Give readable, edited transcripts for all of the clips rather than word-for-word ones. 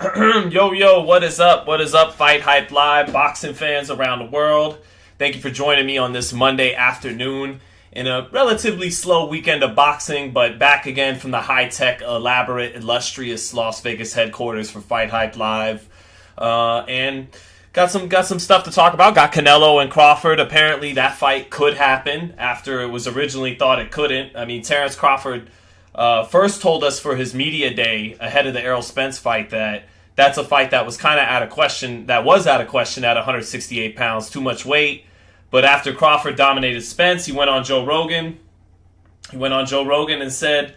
Yo, what is up? What is up, Fight Hype Live, boxing fans around the world? Thank you for joining me on this Monday afternoon in a relatively slow weekend of boxing, but back again from the high-tech, elaborate, illustrious Las Vegas headquarters for Fight Hype Live. And got some stuff to talk about. Got Canelo and Crawford. Apparently that fight could happen after it was originally thought it couldn't. I mean, Terence Crawford first told us for his media day ahead of the Errol Spence fight that that's a fight that was kind of out of question. That was out of question at 168 pounds, too much weight. But after Crawford dominated Spence, he went on Joe Rogan. And said,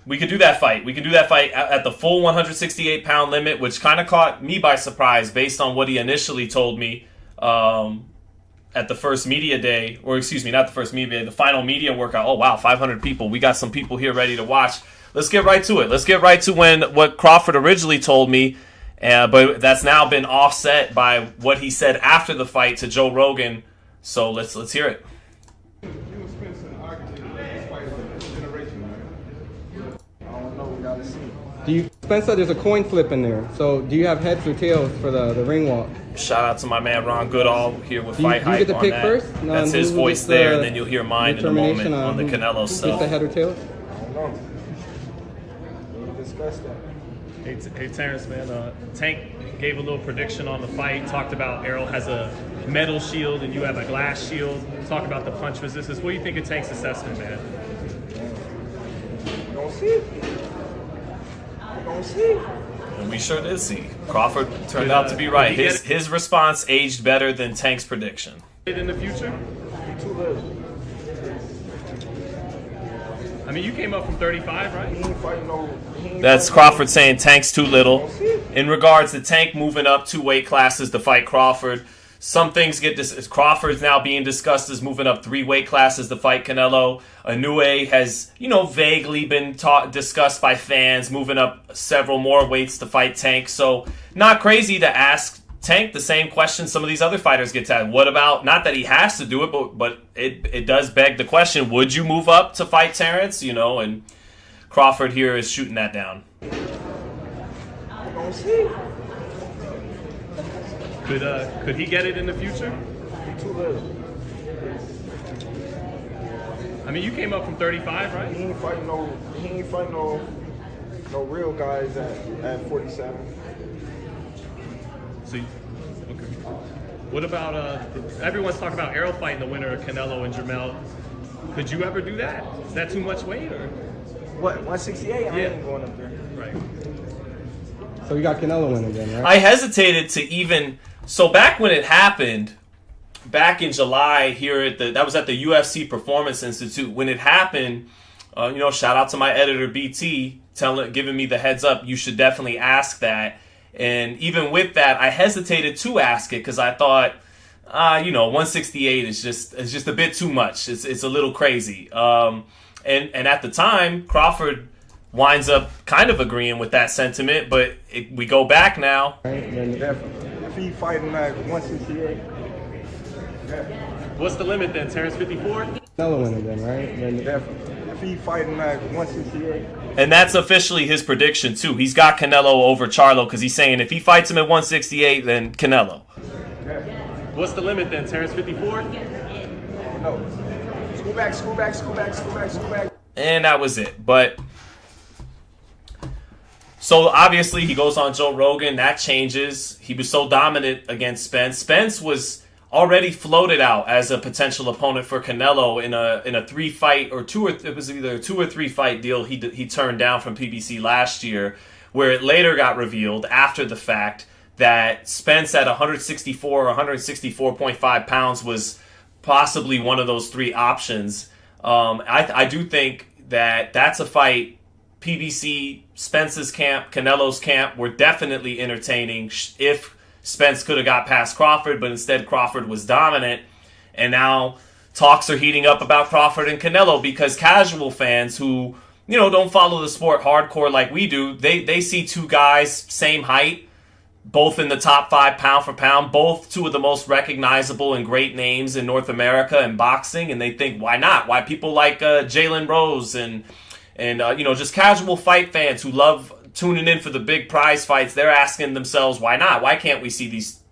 we could do that fight. We could do that fight at the full 168 pound limit, which kind of caught me by surprise based on what he initially told me at the first media day, or excuse me, not the first media day, the final media workout. Oh, wow, 500 people. We got some people here ready to watch. Let's get right to it. Let's get right to what Crawford originally told me, but that's now been offset by what he said after the fight to Joe Rogan. So let's hear it. Spencer, there's a coin flip in there. So do you have heads or tails for the ring walk? Shout out to my man Ron Goodall here with Fight Hype. Do you get to pick that. first? No, that's his voice there, and then you'll hear mine in a moment on the Canelo stuff. Who's the head or tails? I don't know. We'll discuss that. Hey Terrence, man. Tank gave a little prediction on the fight. Talked about Errol has a metal shield and you have a glass shield. Talk about the punch resistance. What do you think of Tank's assessment, man? We're gonna see. We're gonna see. And we sure did see. Crawford turned out to be right. His response aged better than Tank's prediction. In the future? Too little. I mean, you came up from 35, right? He ain't fighting no. That's Crawford saying Tank's too little. In regards to Tank moving up 2 weight classes to fight Crawford, some things get Crawford's now being discussed as moving up 3 weight classes to fight Canelo. Inoue has, vaguely been discussed by fans, moving up several more weights to fight Tank. So not crazy to ask Tank the same question some of these other fighters get to. What about, not that he has to do it, but it does beg the question, would you move up to fight Terence? And Crawford here is shooting that down. We're gonna see. Could he get it in the future? Too little. I mean, you came up from 35, right? He ain't fighting no real guys at 47. So, okay. What about everyone's talking about Errol fighting the winner of Canelo and Jermell. Could you ever do that? Is that too much weight, or What, 168? I ain't going up there. right? So you got Canelo winning then, right? I hesitated to even. So back when it happened, back in July here that was at the UFC Performance Institute. When it happened, shout out to my editor BT, giving me the heads up. You should definitely ask that. And even with that, I hesitated to ask it because I thought, 168 is just a bit too much. It's a little crazy. And at the time, Crawford winds up kind of agreeing with that sentiment, but we go back now. If he fighting at 168. What's the limit then, Terrence? 54? Canelo winning then, right? If he fighting at 168. And that's officially his prediction, too. He's got Canelo over Charlo because he's saying if he fights him at 168, then Canelo. What's the limit then, Terrence? 54? No. School back. And that was it. But so obviously he goes on Joe Rogan. That changes. He was so dominant against Spence. Spence was already floated out as a potential opponent for Canelo in a 3-fight or it was either a 2 or 3 fight deal he turned down from PBC last year, where it later got revealed after the fact that Spence at 164 or 164.5 pounds was possibly one of those 3 options. I do think that's a fight PBC, Spence's camp, Canelo's camp were definitely entertaining if Spence could have got past Crawford, but instead Crawford was dominant. And now talks are heating up about Crawford and Canelo because casual fans who, don't follow the sport hardcore like we do, they see 2 guys, same height, both in the top 5 pound for pound, both 2 of the most recognizable and great names in North America in boxing, and they think, why not? Why people like Jalen Rose and just casual fight fans who love tuning in for the big prize fights, they're asking themselves, why not? Why can't we see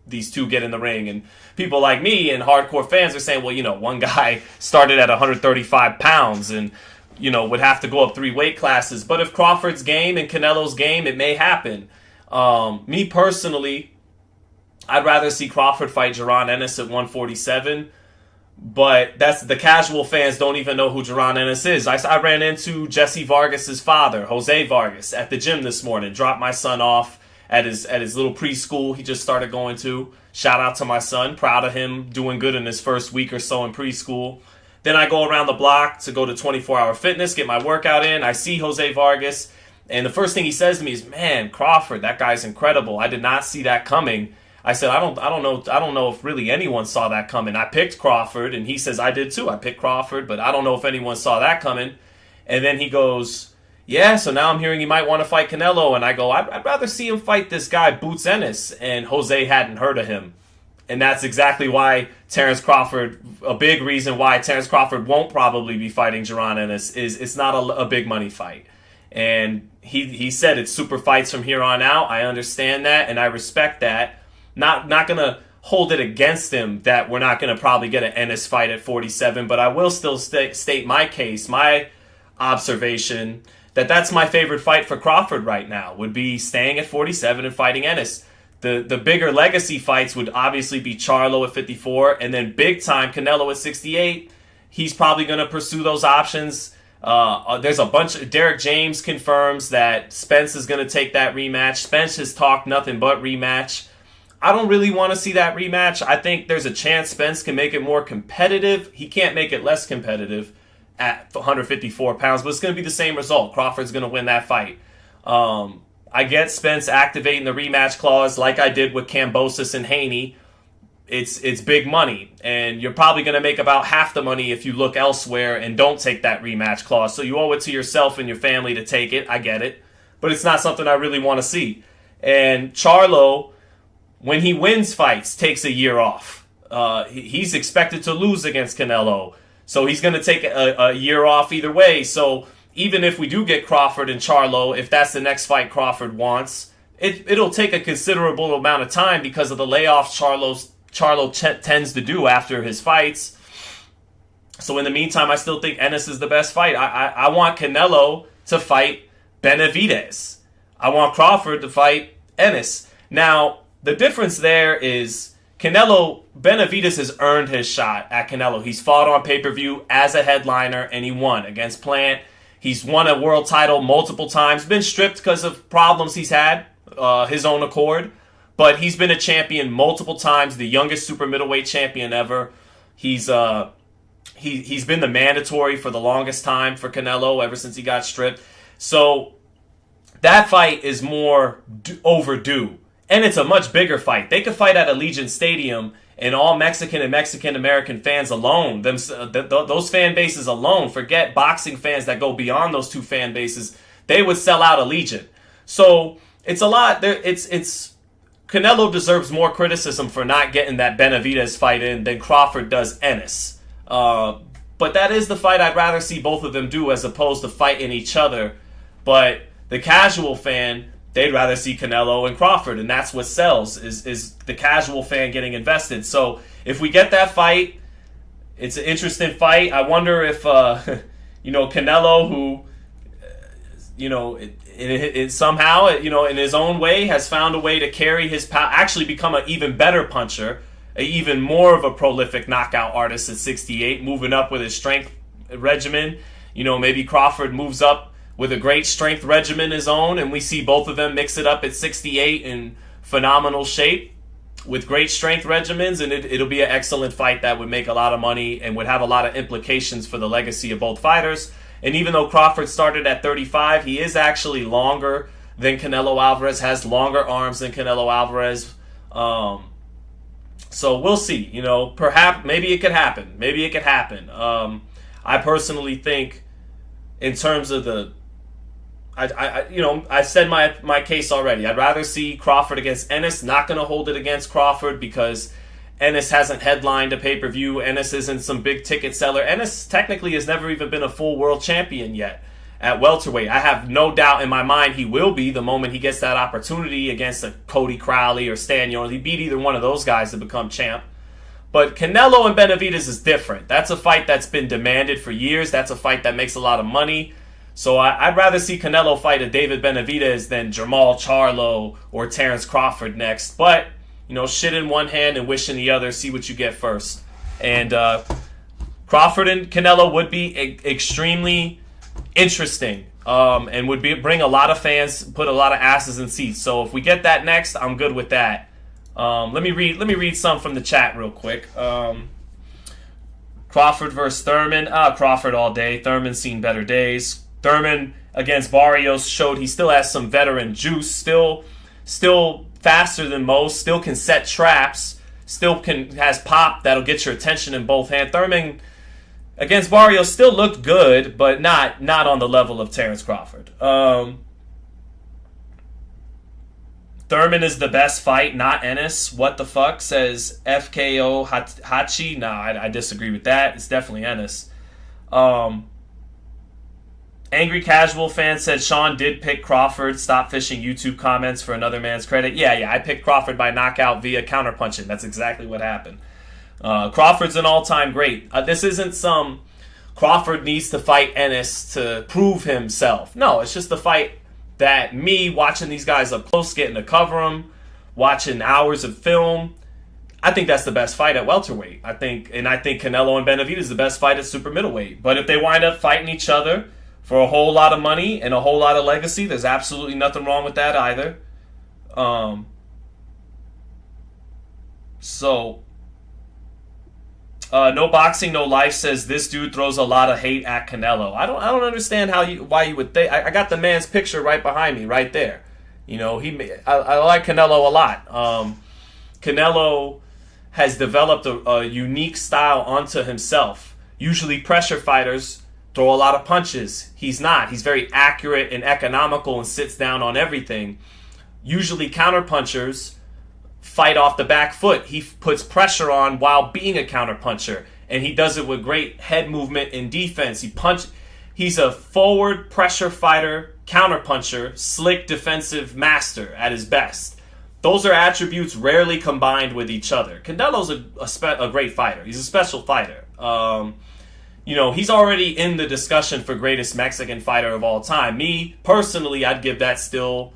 these two get in the ring? And people like me and hardcore fans are saying, well, one guy started at 135 pounds and, would have to go up 3 weight classes. But if Crawford's game and Canelo's game, it may happen. Me personally, I'd rather see Crawford fight Jaron Ennis at 147. But that's the casual fans don't even know who Jaron Ennis is. I ran into Jesse Vargas's father, Jose Vargas, at the gym this morning. Dropped my son off at his little preschool he just started going to. Shout out to my son. Proud of him doing good in his first week or so in preschool. Then I go around the block to go to 24 Hour Fitness, get my workout in. I see Jose Vargas, and the first thing he says to me is, "Man, Crawford, that guy's incredible. I did not see that coming." I said, I don't know if really anyone saw that coming. I picked Crawford, and he says, I did too. I picked Crawford, but I don't know if anyone saw that coming. And then he goes, yeah, so now I'm hearing he might want to fight Canelo. And I go, I'd rather see him fight this guy, Boots Ennis. And Jose hadn't heard of him. And that's exactly why Terence Crawford, a big reason why Terence Crawford won't probably be fighting Jaron Ennis, is it's not a big money fight. And he said it's super fights from here on out. I understand that, and I respect that. Not going to hold it against him that we're not going to probably get an Ennis fight at 47, but I will still state my case, my observation, that's my favorite fight for Crawford right now, would be staying at 47 and fighting Ennis. The bigger legacy fights would obviously be Charlo at 54, and then big time Canelo at 68. He's probably going to pursue those options. There's a bunch of... Derek James confirms that Spence is going to take that rematch. Spence has talked nothing but rematch. I don't really want to see that rematch. I think there's a chance Spence can make it more competitive. He can't make it less competitive at 154 pounds, but it's going to be the same result. Crawford's going to win that fight. I get Spence activating the rematch clause like I did with Kambosos and Haney. It's big money, and you're probably going to make about half the money if you look elsewhere and don't take that rematch clause. So you owe it to yourself and your family to take it. I get it. But it's not something I really want to see. And Charlo, when he wins fights, takes a year off. He's expected to lose against Canelo. So he's going to take a year off either way. So even if we do get Crawford and Charlo, if that's the next fight Crawford wants, it'll take a considerable amount of time because of the layoffs Charlo tends to do after his fights. So in the meantime, I still think Ennis is the best fight. I want Canelo to fight Benavidez. I want Crawford to fight Ennis. Now, the difference there is Benavidez has earned his shot at Canelo. He's fought on pay-per-view as a headliner, and he won against Plant. He's won a world title multiple times, been stripped because of problems he's had, his own accord. But he's been a champion multiple times, the youngest super middleweight champion ever. He's been the mandatory for the longest time for Canelo ever since he got stripped. So that fight is more overdue. And it's a much bigger fight. They could fight at Allegiant Stadium, and all Mexican and Mexican-American fans alone, those fan bases alone, forget boxing fans that go beyond those two fan bases, they would sell out Allegiant. So it's a lot. Canelo deserves more criticism for not getting that Benavidez fight in than Crawford does Ennis. But that is the fight I'd rather see both of them do as opposed to fighting each other. But the casual fan, they'd rather see Canelo and Crawford, and that's what sells, is the casual fan getting invested. So if we get that fight, it's an interesting fight. I wonder if, Canelo, who, it somehow, in his own way, has found a way to carry his power, actually become an even better puncher, even more of a prolific knockout artist at 68, moving up with his strength regimen. Maybe Crawford moves up with a great strength regimen his own, and we see both of them mix it up at 68 in phenomenal shape with great strength regimens, and it'll be an excellent fight that would make a lot of money and would have a lot of implications for the legacy of both fighters. And even though Crawford started at 35, he is actually longer than Canelo Alvarez, has longer arms than Canelo Alvarez. So we'll see. Perhaps, maybe it could happen. I personally think, in terms of I said my case already. I'd rather see Crawford against Ennis. Not going to hold it against Crawford because Ennis hasn't headlined a pay-per-view. Ennis isn't some big ticket seller. Ennis technically has never even been a full world champion yet at welterweight. I have no doubt in my mind he will be the moment he gets that opportunity against a Cody Crowley or Stan Yorn. He beat either one of those guys to become champ. But Canelo and Benavidez is different. That's a fight that's been demanded for years. That's a fight that makes a lot of money. So I'd rather see Canelo fight a David Benavidez than Jermell Charlo or Terence Crawford next. But, shit in one hand and wish in the other. See what you get first. And Crawford and Canelo would be extremely interesting and would bring a lot of fans, put a lot of asses in seats. So if we get that next, I'm good with that. Let me read some from the chat real quick. Crawford versus Thurman. Crawford all day. Thurman's seen better days. Thurman against Barrios showed he still has some veteran juice. Still faster than most. Still can set traps. Still has pop that'll get your attention in both hands. Thurman against Barrios still looked good, but not on the level of Terence Crawford. Thurman is the best fight, not Ennis. What the fuck, says FKO Hachi. Nah, I disagree with that. It's definitely Ennis. Angry Casual fan said Sean did pick Crawford. Stop fishing YouTube comments for another man's credit. Yeah, I picked Crawford by knockout via counterpunching. That's exactly what happened. Crawford's an all-time great. This isn't some Crawford needs to fight Ennis to prove himself. No, it's just the fight that me watching these guys up close, getting to cover them, watching hours of film. I think that's the best fight at welterweight. I think Canelo and Benavidez is the best fight at super middleweight. But if they wind up fighting each other for a whole lot of money and a whole lot of legacy, there's absolutely nothing wrong with that either. No Boxing, No Life says this dude throws a lot of hate at Canelo. I don't understand why you would think. I got the man's picture right behind me, right there. I like Canelo a lot. Canelo has developed a unique style onto himself. Usually pressure fighters throw a lot of punches. He's not. He's very accurate and economical and sits down on everything. Usually counterpunchers fight off the back foot. He puts pressure on while being a counterpuncher, and he does it with great head movement and defense. He's a forward pressure fighter, counterpuncher, slick defensive master at his best. Those are attributes rarely combined with each other. Canelo's a great fighter. He's a special fighter. He's already in the discussion for greatest Mexican fighter of all time. Me, personally, I'd give that still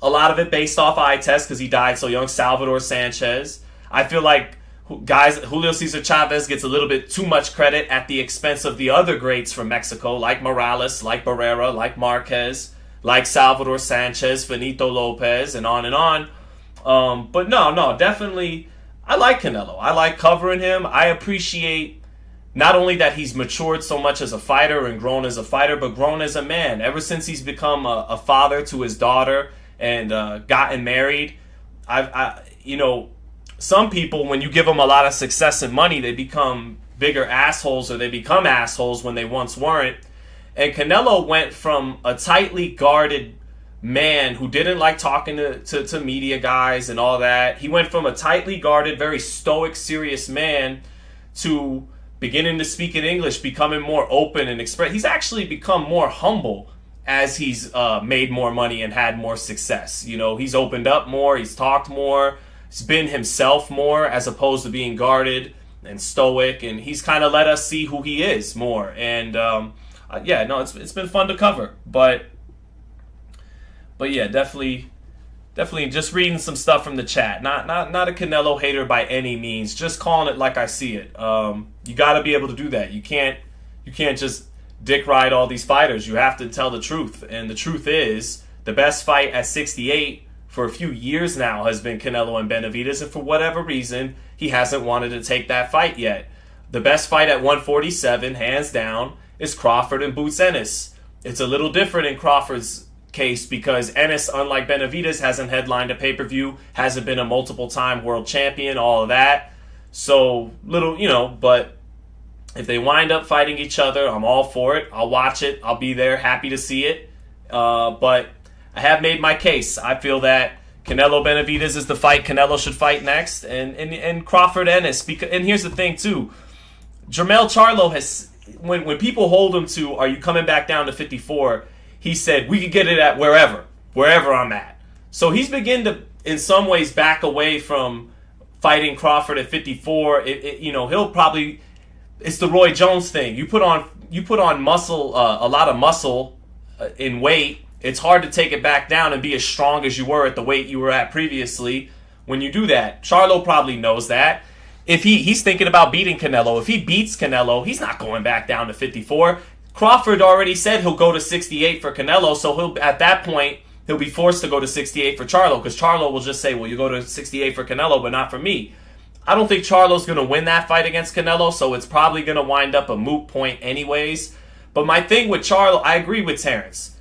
a lot of it based off eye test because he died so young. Salvador Sanchez. I feel like Julio Cesar Chavez gets a little bit too much credit at the expense of the other greats from Mexico, like Morales, like Barrera, like Marquez, like Salvador Sanchez, Benito Lopez, and on and on. But no, definitely, I like Canelo. I like covering him. I appreciate not only that he's matured so much as a fighter and grown as a fighter, but grown as a man. Ever since he's become a father to his daughter and gotten married, some people, when you give them a lot of success and money, they become bigger assholes, or they become assholes when they once weren't. And Canelo went from a tightly guarded man who didn't like talking to media guys and all that. He went from a tightly guarded, very stoic, serious man to beginning to speak in English, becoming more open and express. He's actually become more humble as he's made more money and had more success. He's opened up more, he's talked more, he's been himself more as opposed to being guarded and stoic, and he's kind of let us see who he is more. And it's been fun to cover. But yeah, definitely just reading some stuff from the chat. Not a Canelo hater by any means, just calling it like I see it. You got to be able to do that. You can't just dick ride all these fighters. You have to tell the truth, and the truth is the best fight at 68 for a few years now has been Canelo and Benavidez, and for whatever reason he hasn't wanted to take that fight yet. The best fight at 147, hands down, is Crawford and Boots Ennis. It's a little different in Crawford's case because Ennis, unlike Benavidez, hasn't headlined a pay-per-view, hasn't been a multiple-time world champion, all of that. So but if they wind up fighting each other, I'm all for it. I'll watch it. I'll be there, happy to see it. But I have made my case. I feel that Canelo Benavidez is the fight Canelo should fight next, and Crawford Ennis. And here's the thing too, Jermell Charlo when people hold him to, are you coming back down to 54? He said, we could get it at wherever I'm at. So he's beginning to, in some ways, back away from fighting Crawford at 54. He'll probably, it's the Roy Jones thing. You put on muscle, a lot of muscle in weight. It's hard to take it back down and be as strong as you were at the weight you were at previously when you do that. Charlo probably knows that. If he's thinking about beating Canelo, if he beats Canelo, he's not going back down to 54. Crawford already said he'll go to 68 for Canelo, so at that point he'll be forced to go to 68 for Charlo, because Charlo will just say, well, you go to 68 for Canelo, but not for me. I don't think Charlo's going to win that fight against Canelo, so it's probably going to wind up a moot point anyways. But my thing with Charlo, I agree with Terence.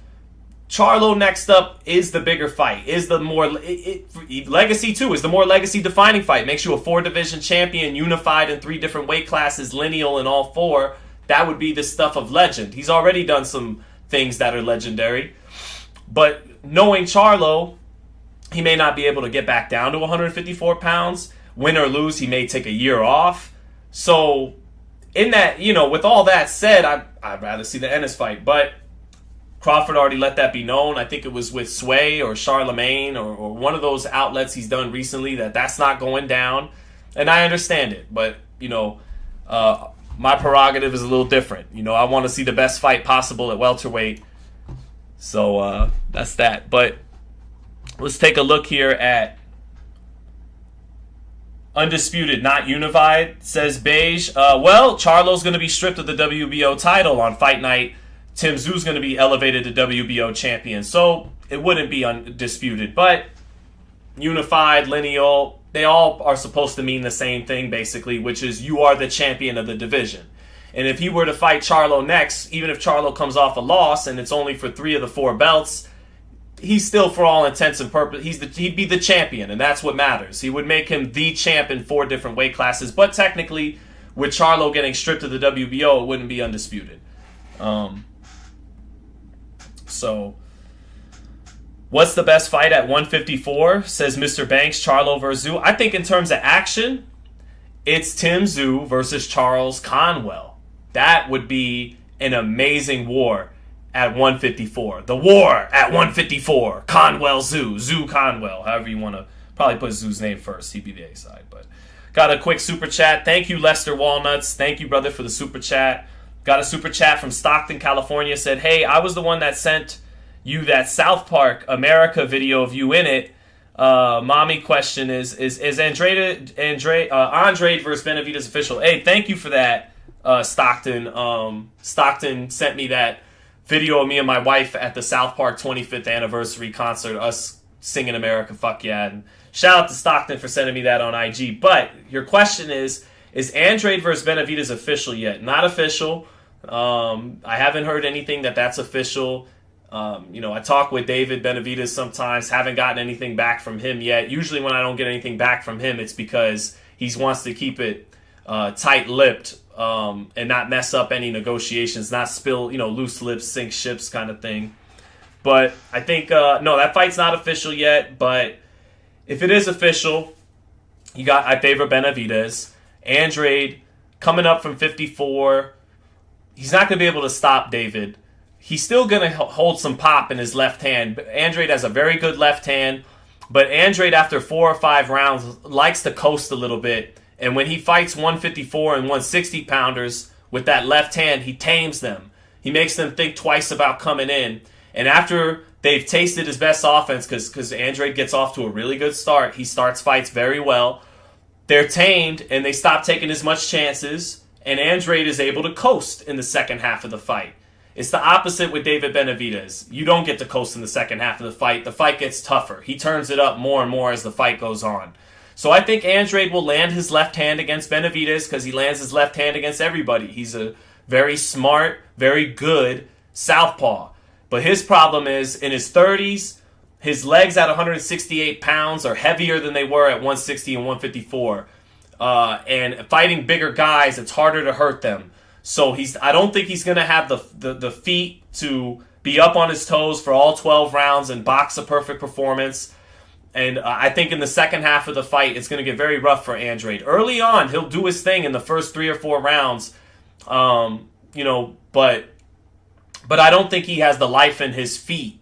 Charlo next up is the bigger fight, is the more legacy too, is the more legacy defining fight. Makes you a 4-division champion, unified in 3 different weight classes, lineal in all 4. That would be the stuff of legend. He's already done some things that are legendary. But knowing Charlo, he may not be able to get back down to 154 pounds. Win or lose, he may take a year off. So in that, with all that said, I'd rather see the Ennis fight. But Crawford already let that be known. I think it was with Sway or Charlemagne or one of those outlets he's done recently that's not going down. And I understand it. But, my prerogative is a little different. I want to see the best fight possible at welterweight. So that's that. But let's take a look here at Undisputed, Not Unified, says Beige. Charlo's going to be stripped of the WBO title on Fight Night. Tim Tszyu's going to be elevated to WBO champion. So it wouldn't be undisputed. But unified, lineal, they all are supposed to mean the same thing, basically, which is you are the champion of the division. And if he were to fight Charlo next, even if Charlo comes off a loss and it's only for 3 of the 4 belts, he's still, for all intents and purposes, he'd be the champion, and that's what matters. He would make him the champ in 4 different weight classes. But technically, with Charlo getting stripped of the WBO, it wouldn't be undisputed. So, what's the best fight at 154? Says Mr. Banks, Charlo versus Tszyu. I think in terms of action, it's Tim Tszyu versus Charles Conwell. That would be an amazing war at 154. The war at 154. Conwell Tszyu. Tszyu Conwell. However you want to. Probably put Tzew's name first. He'd be the A side. But got a quick super chat. Thank you, Lester Walnuts. Thank you, brother, for the super chat. Got a super chat from Stockton, California. Said, hey, I was the one that sent you that South Park America video of you in it. Mommy question is Andre versus Benavidez official? Hey, thank you for that, Stockton. Stockton sent me that video of me and my wife at the South Park 25th anniversary concert, us singing America Fuck Yeah. And shout out to Stockton for sending me that on IG. But your question is Andre versus Benavidez official yet? Not official. I haven't heard anything that's official. I talk with David Benavidez sometimes, haven't gotten anything back from him yet. Usually when I don't get anything back from him, it's because he wants to keep it tight-lipped and not mess up any negotiations, not spill, loose lips, sink ships kind of thing. But I think, no, that fight's not official yet, but if it is official, I favor Benavidez. Andrade coming up from 54. He's not going to be able to stop David. He's still going to hold some pop in his left hand. Andrade has a very good left hand, but Andrade, after 4 or 5 rounds, likes to coast a little bit. And when he fights 154 and 160 pounders with that left hand, he tames them. He makes them think twice about coming in. And after they've tasted his best offense, because Andrade gets off to a really good start, he starts fights very well. They're tamed, and they stop taking as much chances, and Andrade is able to coast in the second half of the fight. It's the opposite with David Benavidez. You don't get to coast in the second half of the fight. The fight gets tougher. He turns it up more and more as the fight goes on. So I think Andrade will land his left hand against Benavidez because he lands his left hand against everybody. He's a very smart, very good southpaw. But his problem is, in his 30s, his legs at 168 pounds are heavier than they were at 160 and 154. And fighting bigger guys, it's harder to hurt them. So I don't think he's going to have the feet to be up on his toes for all 12 rounds and box a perfect performance. And I think in the second half of the fight, it's going to get very rough for Andrade. Early on, he'll do his thing in the first 3 or 4 rounds. but I don't think he has the life in his feet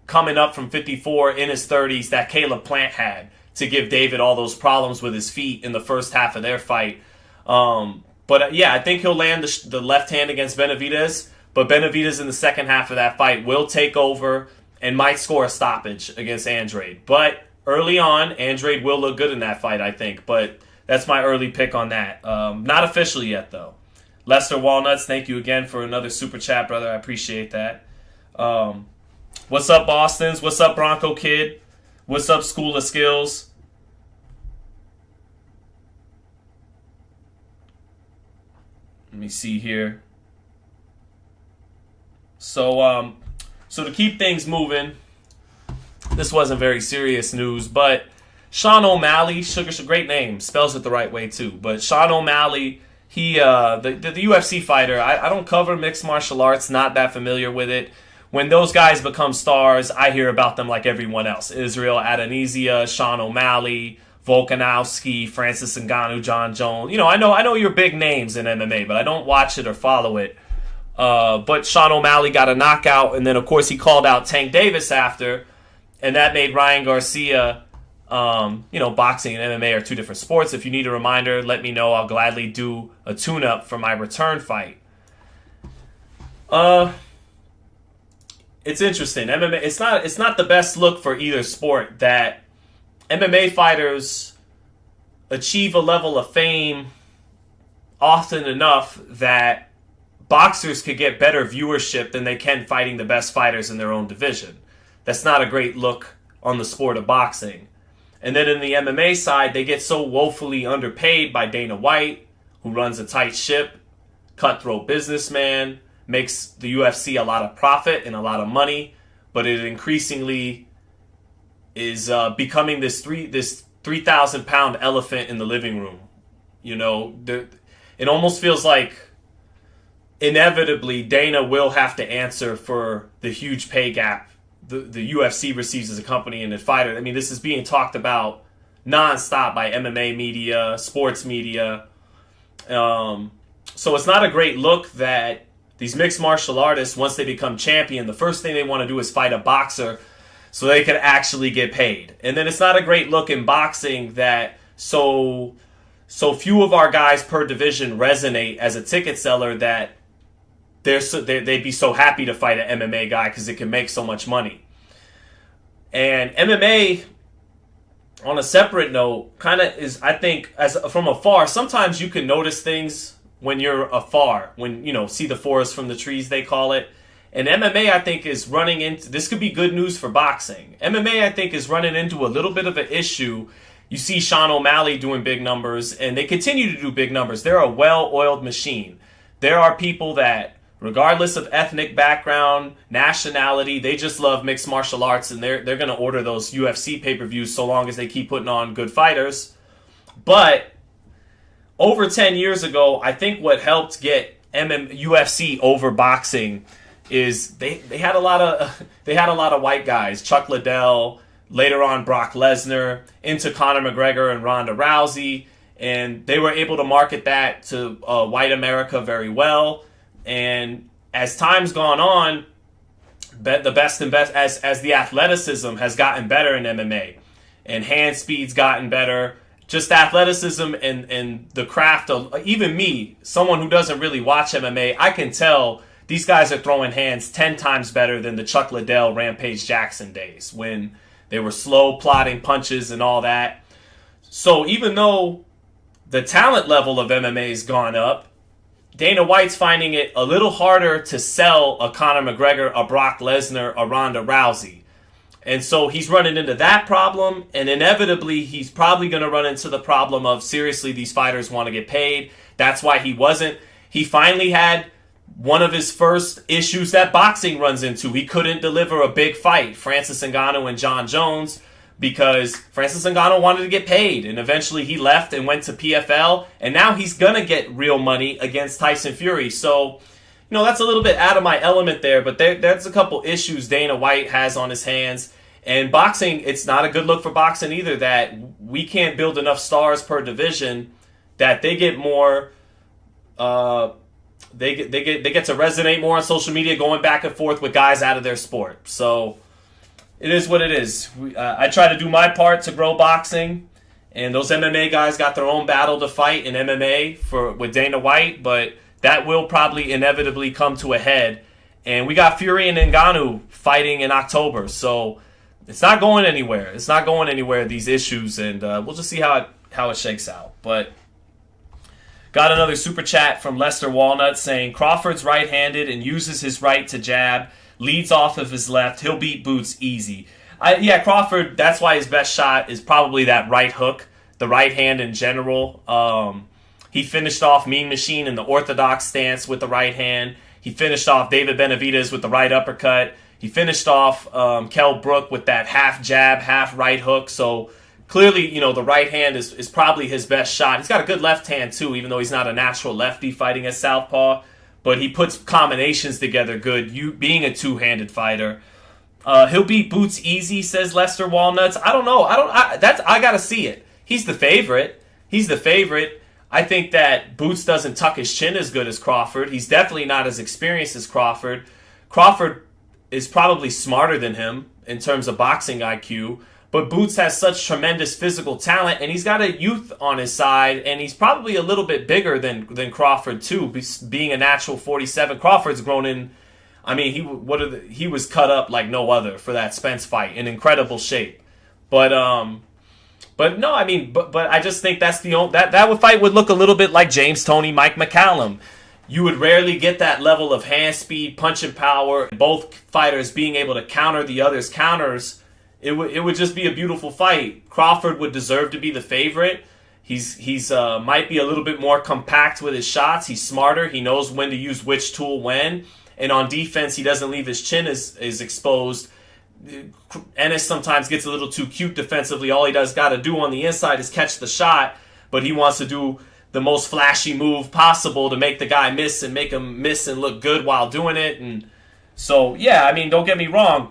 coming up from 54 in his 30s that Caleb Plant had to give David all those problems with his feet in the first half of their fight. I think he'll land the left hand against Benavidez, but Benavidez in the second half of that fight will take over and might score a stoppage against Andrade. But early on, Andrade will look good in that fight, I think. But that's my early pick on that. Not official yet, though. Lester Walnuts, thank you again for another super chat, brother. I appreciate that. What's up, Bostons? What's up, Bronco Kid? What's up, School of Skills? Let me see here. So to keep things moving, this wasn't very serious news, but Sean O'Malley, great name, spells it the right way too. But Sean O'Malley, he the UFC fighter. I don't cover mixed martial arts, not that familiar with it. When those guys become stars, I hear about them like everyone else. Israel Adesanya, Sean O'Malley, Volkanovski, Francis Ngannou, John Jones. I know your big names in MMA, but I don't watch it or follow it. But Sean O'Malley got a knockout, and then of course he called out Tank Davis after, and that made Ryan Garcia. Boxing and MMA are two different sports. If you need a reminder, let me know. I'll gladly do a tune-up for my return fight. It's interesting. MMA. It's not the best look for either sport that MMA fighters achieve a level of fame often enough that boxers could get better viewership than they can fighting the best fighters in their own division. That's not a great look on the sport of boxing. And then in the MMA side, they get so woefully underpaid by Dana White, who runs a tight ship, cutthroat businessman, makes the UFC a lot of profit and a lot of money, but it increasingly is becoming this 3,000-pound elephant in the living room. It almost feels like inevitably Dana will have to answer for the huge pay gap the UFC receives as a company and a fighter. I mean, this is being talked about nonstop by MMA media, sports media. So it's not a great look that these mixed martial artists, once they become champion, the first thing they want to do is fight a boxer so they can actually get paid. And then it's not a great look in boxing that so few of our guys per division resonate as a ticket seller that they'd be so happy to fight an MMA guy because it can make so much money. And MMA, on a separate note, kind of is, I think, as from afar, sometimes you can notice things when you're afar, when, see the forest from the trees, they call it. And MMA, I think, is running into, this could be good news for boxing. MMA, I think, is running into a little bit of an issue. You see Sean O'Malley doing big numbers, and they continue to do big numbers. They're a well-oiled machine. There are people that, regardless of ethnic background, nationality, they just love mixed martial arts, and they're going to order those UFC pay-per-views so long as they keep putting on good fighters. But over 10 years ago, I think what helped get UFC over boxing is they had a lot of white guys. Chuck Liddell, later on Brock Lesnar, into Conor McGregor and Ronda Rousey, and they were able to market that to white America very well. And as time's gone on, the best as the athleticism has gotten better in MMA, and hand speed's gotten better, just athleticism and the craft of, even me, someone who doesn't really watch MMA, I can tell these guys are throwing hands 10 times better than the Chuck Liddell, Rampage Jackson days when they were slow plotting punches and all that. So even though the talent level of MMA has gone up, Dana White's finding it a little harder to sell a Conor McGregor, a Brock Lesnar, a Ronda Rousey. And so he's running into that problem, and inevitably he's probably going to run into the problem of, seriously, these fighters want to get paid. That's why he finally had one of his first issues that boxing runs into. He couldn't deliver a big fight, Francis Ngannou and John Jones, because Francis Ngannou wanted to get paid, and eventually he left and went to PFL, and now he's going to get real money against Tyson Fury. So, that's a little bit out of my element there, but that's a couple issues Dana White has on his hands. And boxing, it's not a good look for boxing either, that we can't build enough stars per division, that they get more they get to resonate more on social media, going back and forth with guys out of their sport. So it is what it is. I try to do my part to grow boxing, and those MMA guys got their own battle to fight in MMA with Dana White, but that will probably inevitably come to a head. And we got Fury and Ngannou fighting in October, so it's not going anywhere. It's not going anywhere, these issues, and we'll just see how it shakes out. But got another super chat from Lester Walnut saying, Crawford's right-handed and uses his right to jab, leads off of his left. He'll beat Boots easy. Yeah, Crawford, that's why his best shot is probably that right hook, the right hand in general. He finished off Mean Machine in the orthodox stance with the right hand. He finished off David Benavidez with the right uppercut. He finished off Kell Brook with that half jab, half right hook. So clearly, the right hand is probably his best shot. He's got a good left hand too, even though he's not a natural lefty fighting as southpaw. But he puts combinations together good. You being a two-handed fighter, he'll beat Boots easy, says Lester Walnuts. I don't know. I gotta see it. He's the favorite. I think that Boots doesn't tuck his chin as good as Crawford. He's definitely not as experienced as Crawford. Crawford is probably smarter than him in terms of boxing IQ. But Boots has such tremendous physical talent, and he's got a youth on his side, and he's probably a little bit bigger than Crawford too, being a natural 47. Crawford's grown in. I mean, he was cut up like no other for that Spence fight, in incredible shape. But no, I mean, but I just think that's that fight would look a little bit like James Toney, Mike McCallum. You would rarely get that level of hand speed, punching power, both fighters being able to counter the other's counters. It would just be a beautiful fight. Crawford would deserve to be the favorite. He's might be a little bit more compact with his shots. He's smarter. He knows when to use which tool when. And on defense, he doesn't leave his chin as exposed. Ennis sometimes gets a little too cute defensively. All he got to do on the inside is catch the shot, but he wants to do the most flashy move possible to make the guy miss and make him miss and look good while doing it. And so, yeah, I mean, don't get me wrong.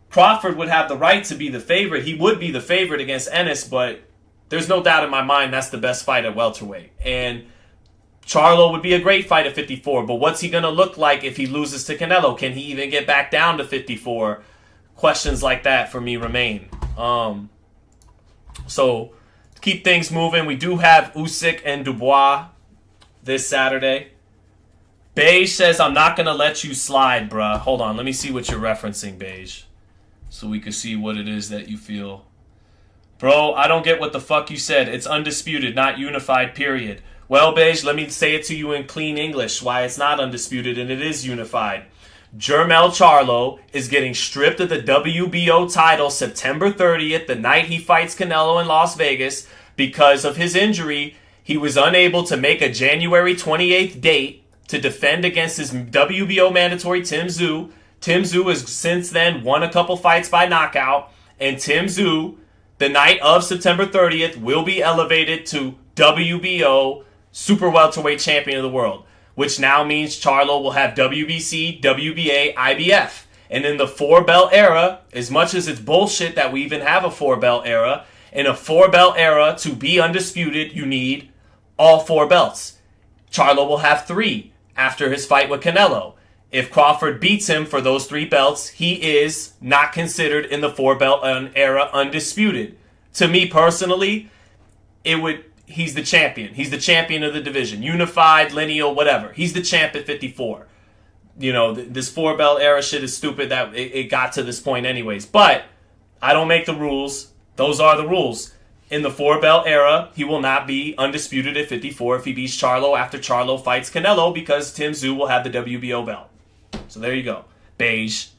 Crawford would have the right to be the favorite. He would be the favorite against Ennis, but there's no doubt in my mind that's the best fight at welterweight. And Charlo would be a great fight at 54, but what's he going to look like if he loses to Canelo? Can he even get back down to 54? Questions like that for me remain. So to keep things moving, we do have Usyk and Dubois this Saturday. Beige says, I'm not going to let you slide, bruh. Hold on, let me see what you're referencing, Beige, so we can see what it is that you feel. Bro, I don't get what the fuck you said. It's undisputed, not unified, period. Well, Beige, let me say it to you in clean English, why it's not undisputed and it is unified. Jermell Charlo is getting stripped of the WBO title September 30th, the night he fights Canelo in Las Vegas. Because of his injury, he was unable to make a January 28th date to defend against his WBO mandatory Tim Tszyu. Tim Tszyu has since then won a couple fights by knockout, and Tim Tszyu, the night of September 30th, will be elevated to WBO super welterweight champion of the world, which now means Charlo will have WBC, WBA, IBF. And in the four-belt era, as much as it's bullshit that we even have a four-belt era, in a four-belt era, to be undisputed, you need all four belts. Charlo will have 3 after his fight with Canelo. If Crawford beats him for those 3 belts, he is not considered in the four-belt era undisputed. To me personally, he's the champion. He's the champion of the division. Unified, lineal, whatever. He's the champ at 54. This four-belt era shit is stupid that it got to this point anyways. But I don't make the rules. Those are the rules. In the four-belt era, he will not be undisputed at 54 if he beats Charlo after Charlo fights Canelo, because Tim Tszyu will have the WBO belt. So there you go. Beige.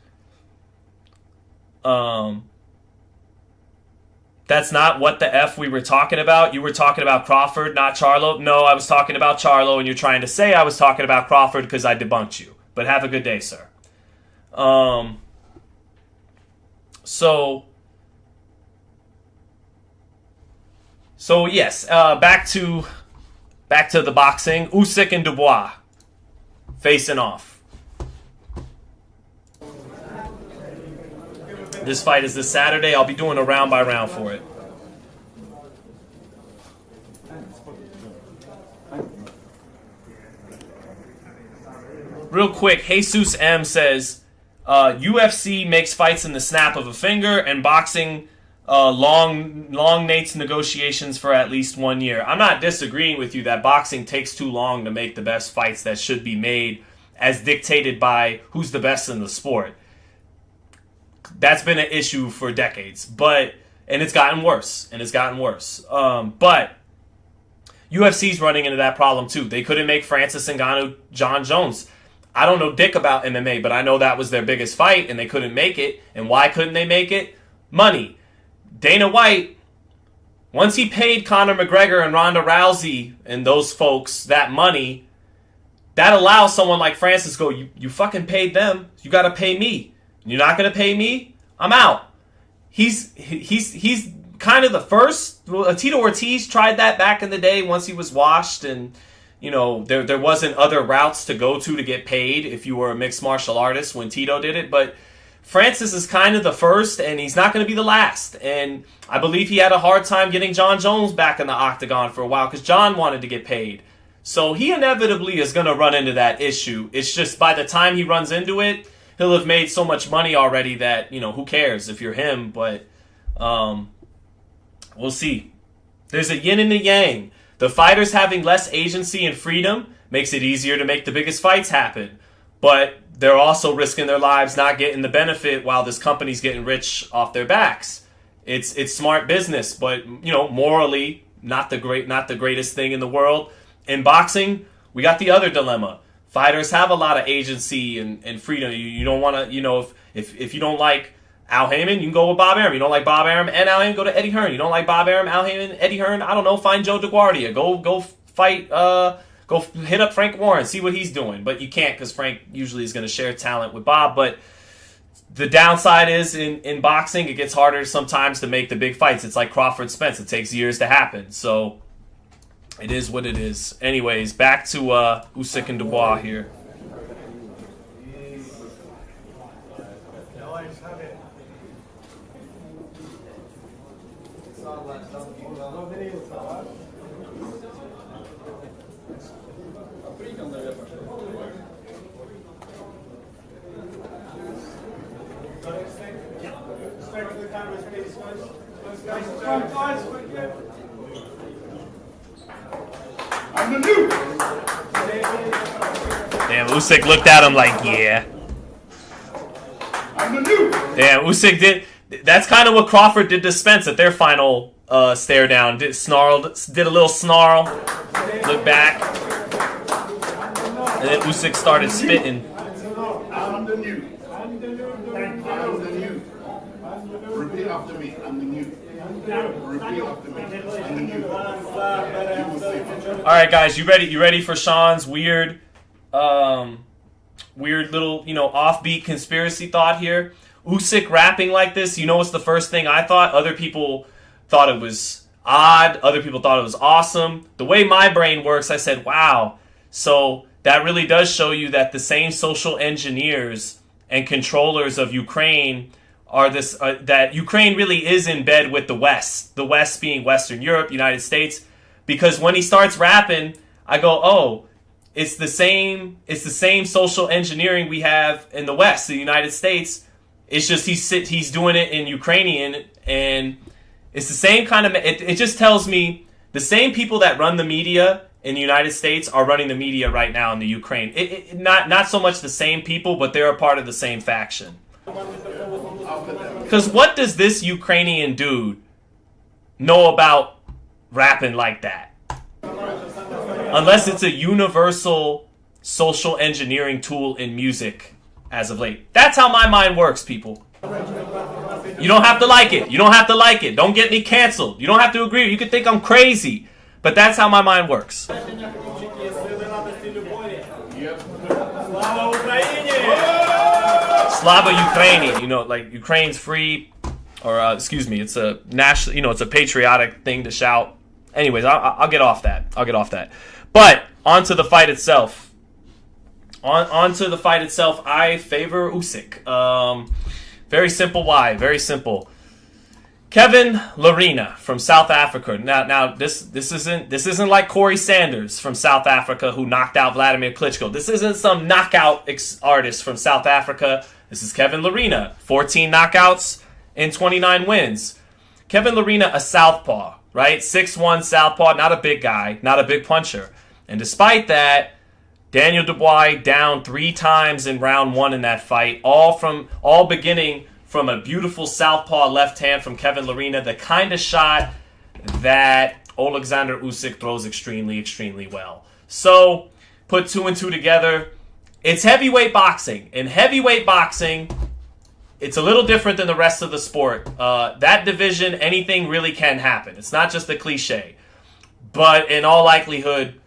That's not what the F we were talking about. You were talking about Crawford, not Charlo. No, I was talking about Charlo, and you're trying to say I was talking about Crawford because I debunked you. But have a good day, sir. So yes, back to the boxing. Usyk and Dubois facing off. This fight is this Saturday. I'll be doing a round by round for it. real quick, Jesus M says, UFC makes fights in the snap of a finger, and boxing elongates negotiations for at least 1 year. I'm not disagreeing with you that boxing takes too long to make the best fights that should be made as dictated by who's the best in the sport. That's been an issue for decades, and it's gotten worse, but UFC's running into that problem too. They couldn't make Francis Ngannou John Jones. I don't know dick about MMA, but I know that was their biggest fight, and they couldn't make it. And why couldn't they make it? Money. Dana White, once he paid Conor McGregor and Ronda Rousey and those folks that money, that allows someone like Francis to go, you fucking paid them, you got to pay me. You're not going to pay me? I'm out. He's kind of the first. Tito Ortiz tried that back in the day once he was washed, and there wasn't other routes to go to get paid if you were a mixed martial artist when Tito did it. But Francis is kind of the first, and he's not going to be the last. And I believe he had a hard time getting John Jones back in the octagon for a while because John wanted to get paid. So he inevitably is going to run into that issue. It's just by the time he runs into it, he'll have made so much money already that, who cares if you're him. But we'll see. There's a yin and a yang. The fighters having less agency and freedom makes it easier to make the biggest fights happen. But they're also risking their lives not getting the benefit while this company's getting rich off their backs. It's smart business, but morally not the greatest thing in the world. In boxing, we got the other dilemma. Fighters have a lot of agency and freedom. You don't want to, if you don't like Al Heyman, you can go with Bob Arum. You don't like Bob Arum and Al Heyman, go to Eddie Hearn. You don't like Bob Arum, Al Heyman, Eddie Hearn, I don't know, find Joe DeGuardia. Go fight, go hit up Frank Warren, see what he's doing. But you can't because Frank usually is going to share talent with Bob. But the downside is in boxing, it gets harder sometimes to make the big fights. It's like Crawford Spence. It takes years to happen. So it is what it is. Anyways, back to Usyk and Dubois here. Damn, Usyk looked at him like, yeah. Damn, Usyk did. That's kind of what Crawford did to Spence at their final stare down. Did a little snarl, look back, and then Usyk started spitting. I'm the new. I'm the new. Repeat after me. I'm the new. Repeat after me. I'm the new. All right, guys, you ready? You ready for Sean's weird little offbeat conspiracy thought here? Usyk rapping like this. What's the first thing I thought? Other people thought it was odd. Other people thought it was awesome. The way my brain works, I said, "Wow." So that really does show you that the same social engineers and controllers of Ukraine are that Ukraine really is in bed with the West. The West being Western Europe, United States. Because when he starts rapping, I go, "Oh, it's the same social engineering we have in the West, the United States. It's just he's doing it in Ukrainian, and it's the same kind of. It just tells me the same people that run the media in the United States are running the media right now in the Ukraine. Not so much the same people, but they're a part of the same faction. Because what does this Ukrainian dude know about rapping like that? Unless it's a universal social engineering tool in music as of late. That's how my mind works, people. You don't have to like it. You don't have to like it. Don't get me canceled. You don't have to agree. You can think I'm crazy. But that's how my mind works. Slava Ukrainian. Like Ukraine's free. Or, excuse me, it's a national, it's a patriotic thing to shout. Anyways, I'll get off that. But onto the fight itself. Onto the fight itself, I favor Usyk. Very simple why. Very simple. Kevin Lerena from South Africa. Now this isn't like Corey Sanders from South Africa who knocked out Vladimir Klitschko. This isn't some knockout artist from South Africa. This is Kevin Lerena, 14 knockouts and 29 wins. Kevin Lerena, a southpaw, right? 6'1" southpaw, not a big guy, not a big puncher. And despite that, Daniel Dubois down 3 times in round 1 in that fight, all beginning from a beautiful southpaw left hand from Kevin Lerena, the kind of shot that Alexander Usyk throws extremely, extremely well. So, put 2 and 2 together. It's heavyweight boxing. In heavyweight boxing, it's a little different than the rest of the sport. That division, anything really can happen. It's not just a cliche. But in all likelihood,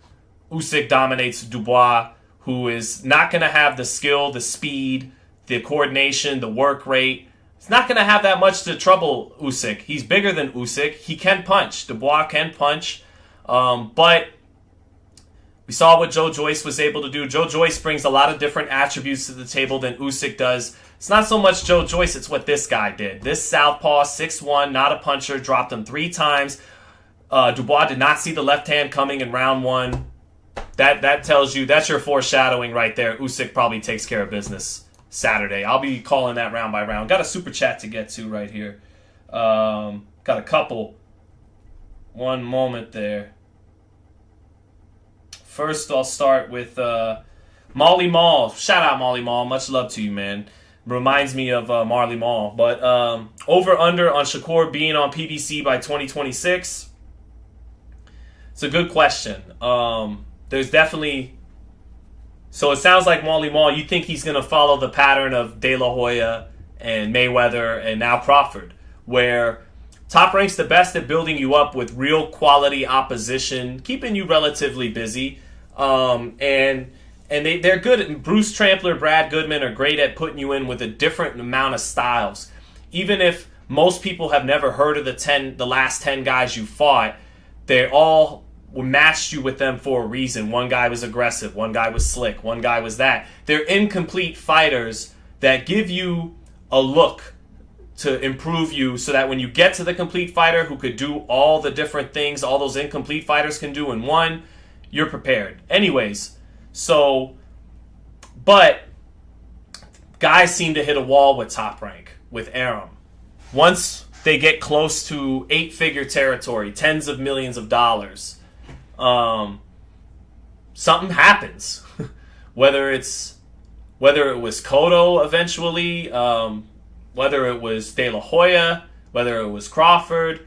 Usyk dominates Dubois, who is not going to have the skill, the speed, the coordination, the work rate. It's not going to have that much to trouble Usyk. He's bigger than Usyk. He can punch. Dubois can punch. But we saw what Joe Joyce was able to do. Joe Joyce brings a lot of different attributes to the table than Usyk does. It's not so much Joe Joyce, it's what this guy did. This southpaw, 6'1", not a puncher, dropped him 3 times. Dubois did not see the left hand coming in round 1. That tells you, that's your foreshadowing right there. Usyk probably takes care of business Saturday. I'll be calling that round by round. Got a super chat to get to right here. Got a couple. One moment there. First, I'll start with Molly Mall. Shout out Molly Mall. Much love to you, man. Reminds me of Marley Mall. But over-under on Shakur being on PBC by 2026. It's a good question. There's definitely... So it sounds like Molly Mall, you think he's going to follow the pattern of De La Hoya and Mayweather and now Crawford, where Top Rank's the best at building you up with real quality opposition, keeping you relatively busy. And they're good. Bruce Trampler, Brad Goodman are great at putting you in with a different amount of styles. Even if most people have never heard of the last 10 guys you fought, they all matched you with them for a reason. One guy was aggressive, one guy was slick, one guy was that. They're incomplete fighters that give you a look to improve you so that when you get to the complete fighter who could do all the different things all those incomplete fighters can do in one, you're prepared. Anyways, so, but guys seem to hit a wall with Top Rank, with Arum. Once they get close to 8-figure territory, tens of millions of dollars, something happens. whether it was Cotto eventually, whether it was De La Hoya, whether it was Crawford,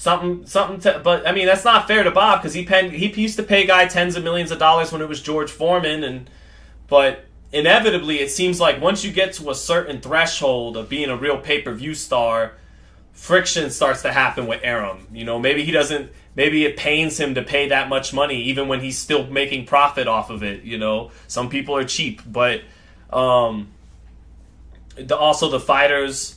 but I mean that's not fair to Bob because he used to pay a guy tens of millions of dollars when it was George Foreman, but inevitably it seems like once you get to a certain threshold of being a real pay-per-view star, friction starts to happen with Arum. You know, maybe it pains him to pay that much money even when he's still making profit off of it. You know, some people are cheap, but also the fighters,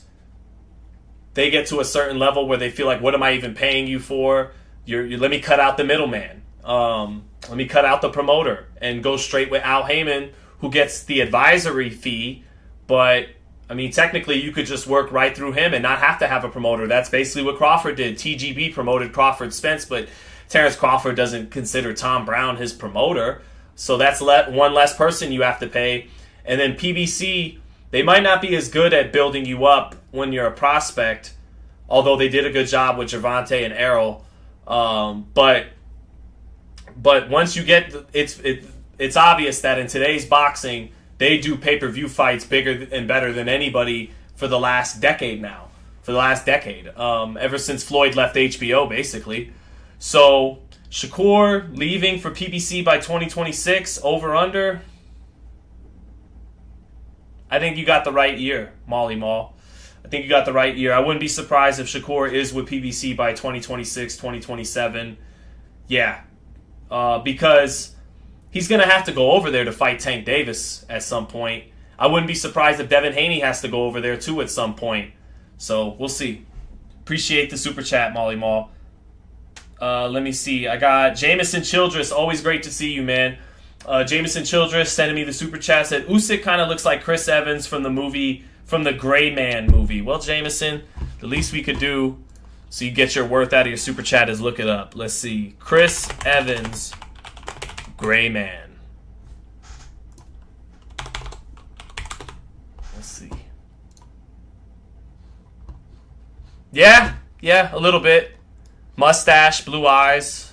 they get to a certain level where they feel like, what am I even paying you for? Let me cut out the middleman. Let me cut out the promoter and go straight with Al Heyman, who gets the advisory fee, but I mean, technically, you could just work right through him and not have to have a promoter. That's basically what Crawford did. TGB promoted Crawford Spence, but Terence Crawford doesn't consider Tom Brown his promoter. So that's one less person you have to pay. And then PBC, they might not be as good at building you up when you're a prospect, although they did a good job with Gervonta and Errol. But once you get... It's obvious that in today's boxing, they do pay-per-view fights bigger and better than anybody for the last decade now. Ever since Floyd left HBO, basically. So, Shakur leaving for PBC by 2026, over-under. I think you got the right year, Molly Mall. I think you got the right year. I wouldn't be surprised if Shakur is with PBC by 2026, 2027. Yeah. Because he's going to have to go over there to fight Tank Davis at some point. I wouldn't be surprised if Devin Haney has to go over there too at some point. So, we'll see. Appreciate the super chat, Molly Mall. Let me see. I got Jameson Childress. Always great to see you, man. Jameson Childress sending me the super chat. Said, Usyk kind of looks like Chris Evans from the Gray Man movie. Well, Jameson, The least we could do so you get your worth out of your super chat is look it up. Let's see. Chris Evans, Gray Man. Let's see. Yeah, a little bit. Mustache, blue eyes.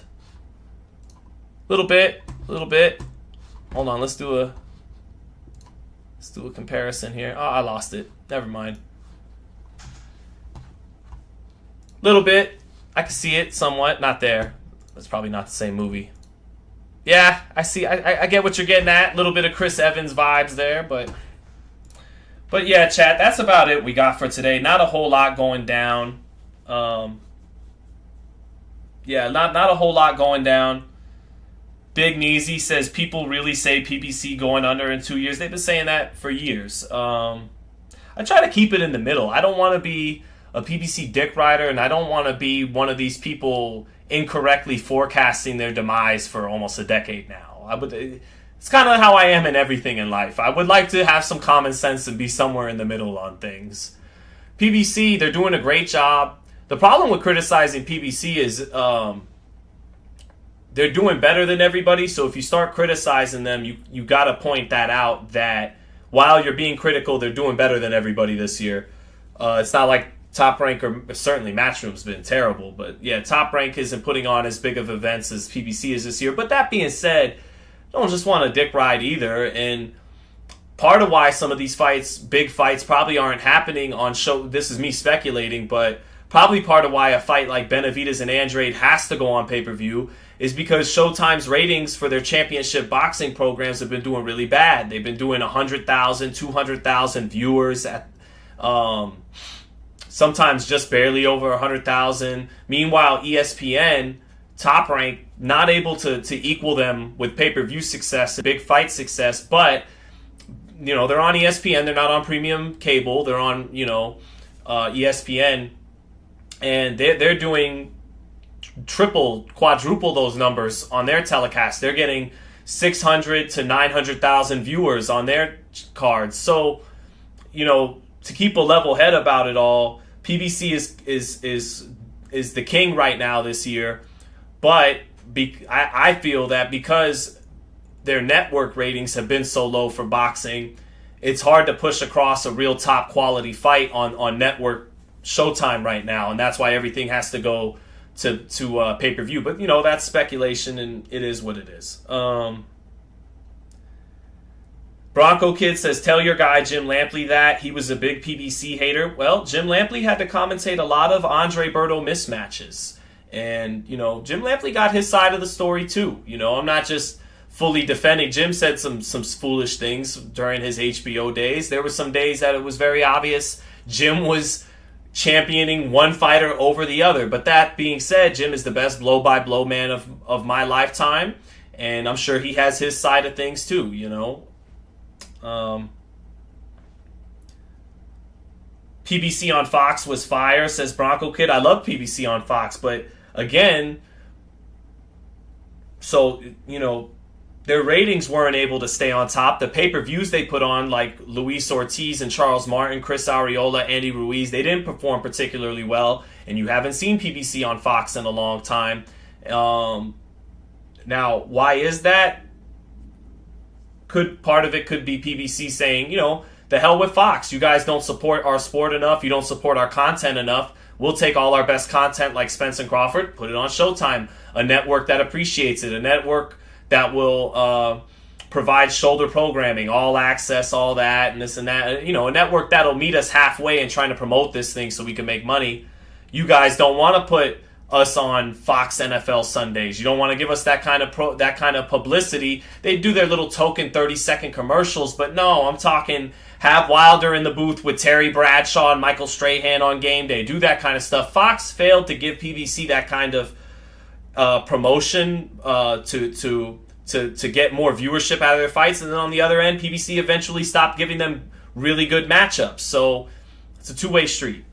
Little bit. Hold on, let's do a comparison here. Oh, I lost it. Never mind. Little bit. I can see it somewhat. Not there. It's probably not the same movie. Yeah, I see. I get what you're getting at. A little bit of Chris Evans vibes there, but yeah, chat. That's about it we got for today. Not a whole lot going down. Yeah, not a whole lot going down. Big Neezy says people really say PBC going under in 2 years. They've been saying that for years. I try to keep it in the middle. I don't want to be a PBC dick rider, and I don't want to be one of these people incorrectly forecasting their demise for almost a decade now. It's kind of how I am in everything in life. I would like to have some common sense and be somewhere in the middle on things. PBC, they're doing a great job. The problem with criticizing PBC is they're doing better than everybody, so if you start criticizing them, you got to point that out, that while you're being critical, they're doing better than everybody this year. It's not like Top Rank, or certainly Matchroom's been terrible, but yeah, Top Rank isn't putting on as big of events as PBC is this year. But that being said, I don't just want a dick ride either, and part of why some of these fights, big fights, probably aren't happening on show, this is me speculating, but probably part of why a fight like Benavidez and Andrade has to go on pay-per-view is because Showtime's ratings for their championship boxing programs have been doing really bad. They've been doing 100,000, 200,000 viewers at sometimes just barely over 100,000. Meanwhile, ESPN, Top Rank, not able to equal them with pay-per-view success, big fight success, but they're on ESPN, they're not on premium cable, they're on ESPN, and they're doing triple, quadruple those numbers on their telecast. They're getting 600 to 900,000 viewers on their cards. So, to keep a level head about it all, PBC is the king right now this year. But I feel that because their network ratings have been so low for boxing, it's hard to push across a real top quality fight on network Showtime right now, and that's why everything has to go to pay-per-view. But that's speculation, and it is what it is. Bronco Kid says, tell your guy Jim Lampley that he was a big PBC hater. Well, Jim Lampley had to commentate a lot of Andre Berto mismatches, and Jim Lampley got his side of the story too. I'm not just fully defending. Jim said some foolish things during his HBO days. There were some days that it was very obvious Jim was championing one fighter over the other. But that being said, Jim is the best blow-by-blow man of my lifetime, and I'm sure he has his side of things too, PBC on Fox was fire, says Bronco Kid. I love PBC on Fox, but again, so, their ratings weren't able to stay on top. The pay-per-views they put on, like Luis Ortiz and Charles Martin, Chris Arreola, Andy Ruiz, they didn't perform particularly well, and you haven't seen PBC on Fox in a long time. Now, why is that? Part of it could be PBC saying, the hell with Fox. You guys don't support our sport enough. You don't support our content enough. We'll take all our best content like Spence and Crawford, put it on Showtime, a network that appreciates it, a network that will provide shoulder programming, all access, all that, and this and that. A network that'll meet us halfway in trying to promote this thing so we can make money. You guys don't want to put us on Fox NFL Sundays. You don't want to give us that kind of publicity. They do their little token 30-second commercials, but no, I'm talking have Wilder in the booth with Terry Bradshaw and Michael Strahan on game day. Do that kind of stuff. Fox failed to give PBC that kind of promotion to get more viewership out of their fights, and then on the other end, PBC eventually stopped giving them really good matchups. So it's a two-way street.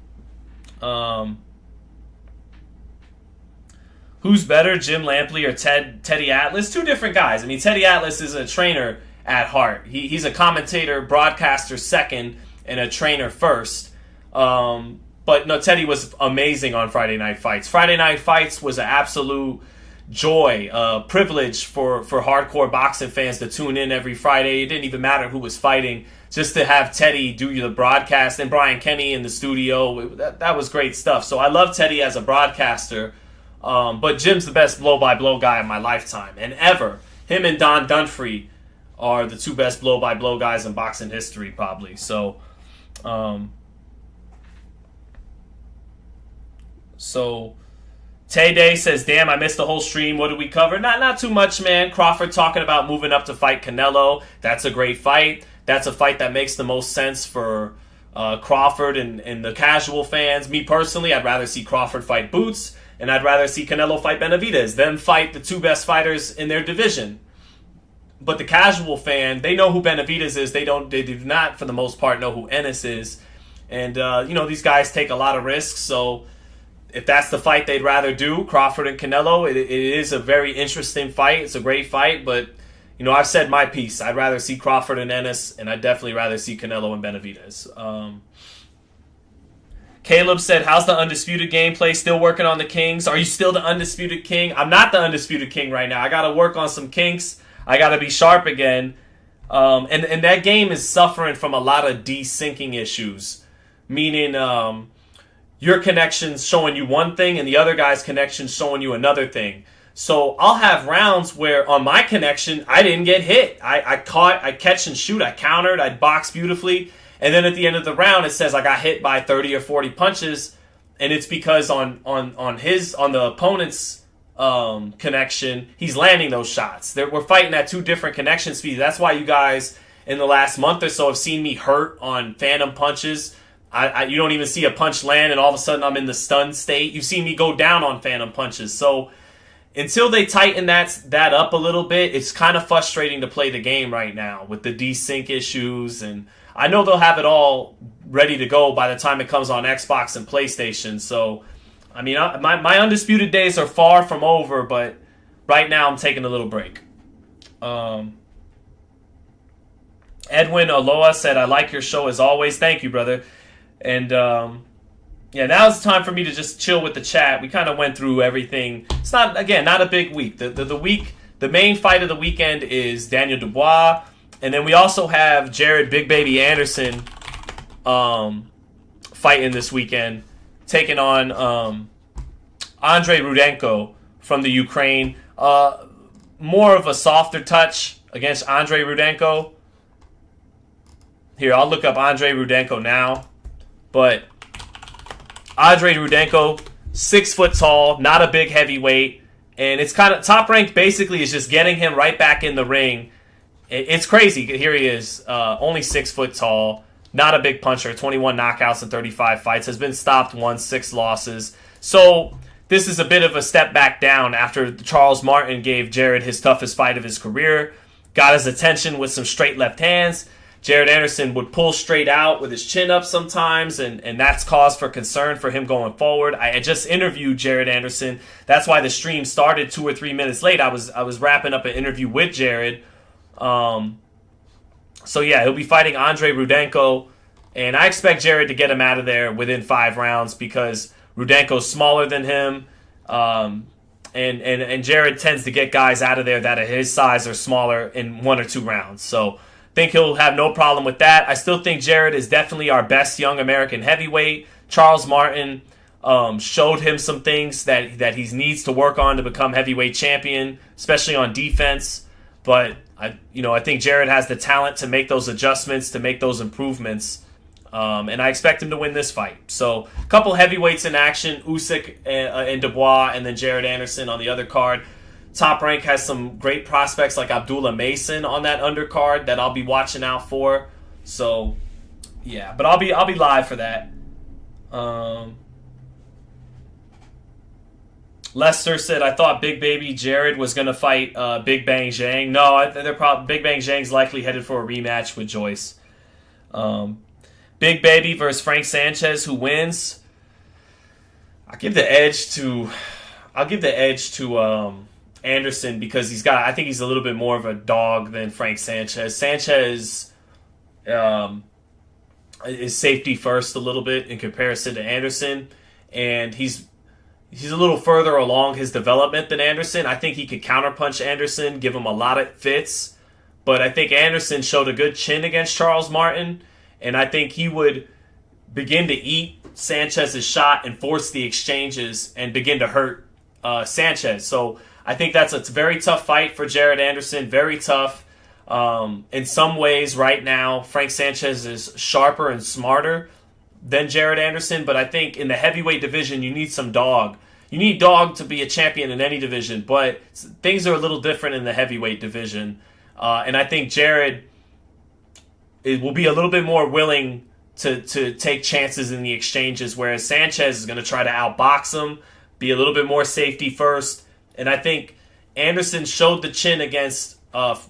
Who's better, Jim Lampley or Teddy Atlas? Two different guys. I mean, Teddy Atlas is a trainer at heart. He's a commentator, broadcaster second, and a trainer first. But no, Teddy was amazing on Friday Night Fights. Friday Night Fights was an absolute joy, privilege for hardcore boxing fans to tune in every Friday. It didn't even matter who was fighting. Just to have Teddy do the broadcast and Brian Kenny in the studio, that was great stuff. So I love Teddy as a broadcaster, but Jim's the best blow-by-blow guy of my lifetime and ever. Him and Don Dunphy are the two best blow-by-blow guys in boxing history, probably. So, Tay Day says, damn, I missed the whole stream. What did we cover? Not too much, man. Crawford talking about moving up to fight Canelo. That's a great fight. That's a fight that makes the most sense for Crawford and the casual fans. Me personally, I'd rather see Crawford fight Boots, and I'd rather see Canelo fight Benavidez. Them fight the two best fighters in their division. But the casual fan, they know who Benavidez is. They do not, for the most part, know who Ennis is. And, these guys take a lot of risks. So if that's the fight they'd rather do, Crawford and Canelo, it is a very interesting fight. It's a great fight, but I've said my piece. I'd rather see Crawford and Ennis, and I'd definitely rather see Canelo and Benavidez. Caleb said, how's the Undisputed gameplay? Still working on the Kings? Are you still the Undisputed King? I'm not the Undisputed King right now. I got to work on some kinks. I got to be sharp again. And that game is suffering from a lot of desyncing issues, meaning your connection's showing you one thing and the other guy's connection's showing you another thing. So I'll have rounds where on my connection, I didn't get hit. I catch and shoot, I countered, I boxed beautifully. And then at the end of the round, it says I got hit by 30 or 40 punches. And it's because on the opponent's connection, he's landing those shots. We're fighting at two different connection speeds. That's why you guys in the last month or so have seen me hurt on phantom punches. You don't even see a punch land and all of a sudden I'm in the stun state. You've seen me go down on phantom punches. So until they tighten that up a little bit, it's kind of frustrating to play the game right now with the desync issues. And I know they'll have it all ready to go by the time it comes on Xbox and PlayStation. So, I mean, my Undisputed days are far from over, but right now I'm taking a little break. Edwin Aloha said, I like your show as always. Thank you, brother. And now's the time for me to just chill with the chat. We kind of went through everything. It's not a big week. The main fight of the weekend is Daniel Dubois, and then we also have Jared Big Baby Anderson fighting this weekend, taking on Andrei Rudenko from the Ukraine. More of a softer touch against Andrei Rudenko. Here, I'll look up Andrei Rudenko now. But Andrei Rudenko, 6 foot tall, not a big heavyweight, and it's kind of Top Rank. Basically, is just getting him right back in the ring. It's crazy. Here he is, only 6 foot tall, not a big puncher. 21 knockouts in 35 fights, has been stopped once, 6 losses. So this is a bit of a step back down after Charles Martin gave Jared his toughest fight of his career, got his attention with some straight left hands. Jared Anderson would pull straight out with his chin up sometimes, and that's cause for concern for him going forward. I just interviewed Jared Anderson. That's why the stream started 2 or 3 minutes late. I was wrapping up an interview with Jared. So yeah, he'll be fighting Andrei Rudenko, and I expect Jared to get him out of there within 5 rounds because Rudenko's smaller than him, and Jared tends to get guys out of there that are his size or smaller in 1 or 2 rounds. So think he'll have no problem with that. I still think Jared is definitely our best young American heavyweight. Charles Martin showed him some things that he needs to work on to become heavyweight champion, especially on defense. But I think Jared has the talent to make those adjustments, to make those improvements, and I expect him to win this fight. So a couple heavyweights in action, Usyk and Dubois, and then Jared Anderson on the other card. Top Rank has some great prospects like Abdullah Mason on that undercard that I'll be watching out for. So, yeah, but I'll be live for that. Lester said, I thought Big Baby Jared was going to fight Big Bang Zhang. No, Big Bang Zhang's likely headed for a rematch with Joyce. Big Baby versus Frank Sanchez, who wins? I'll give the edge to Anderson because I think he's a little bit more of a dog than Frank Sanchez. Sanchez is safety first a little bit in comparison to Anderson, and he's a little further along his development than Anderson. I think he could counterpunch Anderson, give him a lot of fits, but I think Anderson showed a good chin against Charles Martin, and I think he would begin to eat Sanchez's shot and force the exchanges and begin to hurt Sanchez. So I think that's a very tough fight for Jared Anderson, very tough. In some ways right now, Frank Sanchez is sharper and smarter than Jared Anderson, but I think in the heavyweight division, you need some dog. You need dog to be a champion in any division, but things are a little different in the heavyweight division. And I think Jared will be a little bit more willing to take chances in the exchanges, whereas Sanchez is going to try to outbox him, be a little bit more safety first. And I think Anderson showed the chin against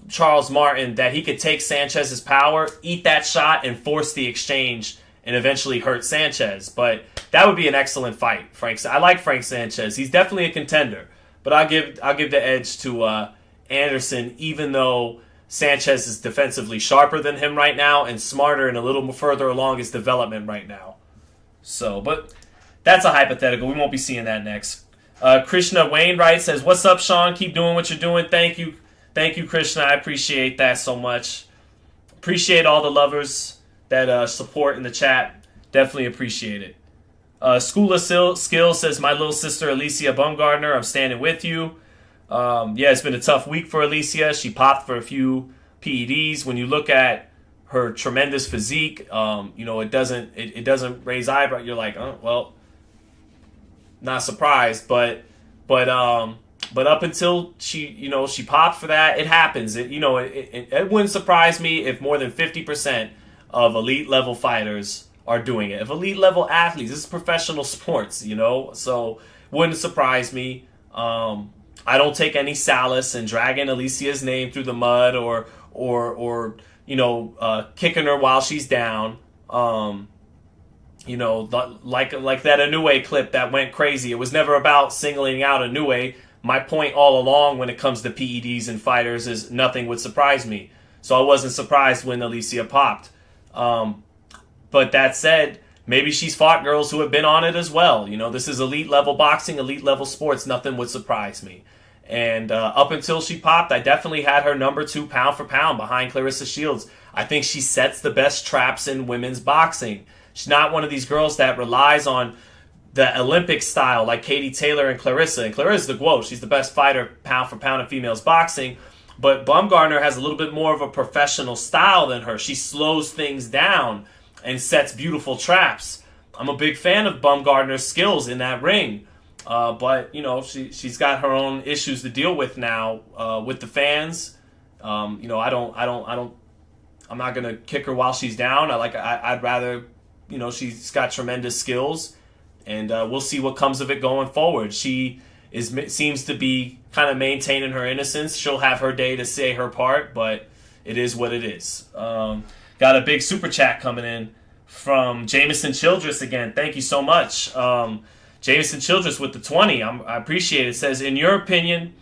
Charles Martin that he could take Sanchez's power, eat that shot, and force the exchange and eventually hurt Sanchez. But that would be an excellent fight, Frank. I like Frank Sanchez. He's definitely a contender. But I'll give the edge to Anderson, even though Sanchez is defensively sharper than him right now and smarter and a little further along his development right now. So, but that's a hypothetical. We won't be seeing that next. Krishna Wainwright says, "What's up, Sean? Keep doing what you're doing." Thank you, Krishna. I appreciate that so much. Appreciate all the lovers that support in the chat. Definitely appreciate it. School of Skill says, "My little sister Alicia Bumgardner, I'm standing with you." Yeah, it's been a tough week for Alicia. She popped for a few PEDs. When you look at her tremendous physique, it doesn't raise eyebrow. You're like, oh, well, not surprised. But up until she popped for that, it happens. It wouldn't surprise me if more than 50% of elite level fighters are doing it. If elite level athletes, this is professional sports, so wouldn't surprise me. I don't take any solace in dragging Alicia's name through the mud or kicking her while she's down. Like that Inoue clip that went crazy. It was never about singling out Inoue. My point all along when it comes to PEDs and fighters is nothing would surprise me. So I wasn't surprised when Alicia popped. But that said, maybe she's fought girls who have been on it as well. This is elite level boxing, elite level sports. Nothing would surprise me. And up until she popped, I definitely had her number 2 pound for pound behind Clarissa Shields. I think she sets the best traps in women's boxing. She's not one of these girls that relies on the Olympic style like Katie Taylor and Clarissa. And Clarissa's the GWO. She's the best fighter pound for pound in females boxing. But Bumgardner has a little bit more of a professional style than her. She slows things down and sets beautiful traps. I'm a big fan of Bumgardner's skills in that ring. But she's got her own issues to deal with now with the fans. I'm not gonna kick her while she's down. I'd rather, she's got tremendous skills, and we'll see what comes of it going forward. She seems to be kind of maintaining her innocence. She'll have her day to say her part, but it is what it is. Got a big super chat coming in from Jameson Childress again. Thank you so much. Jameson Childress with the 20. I appreciate it. It says, in your opinion,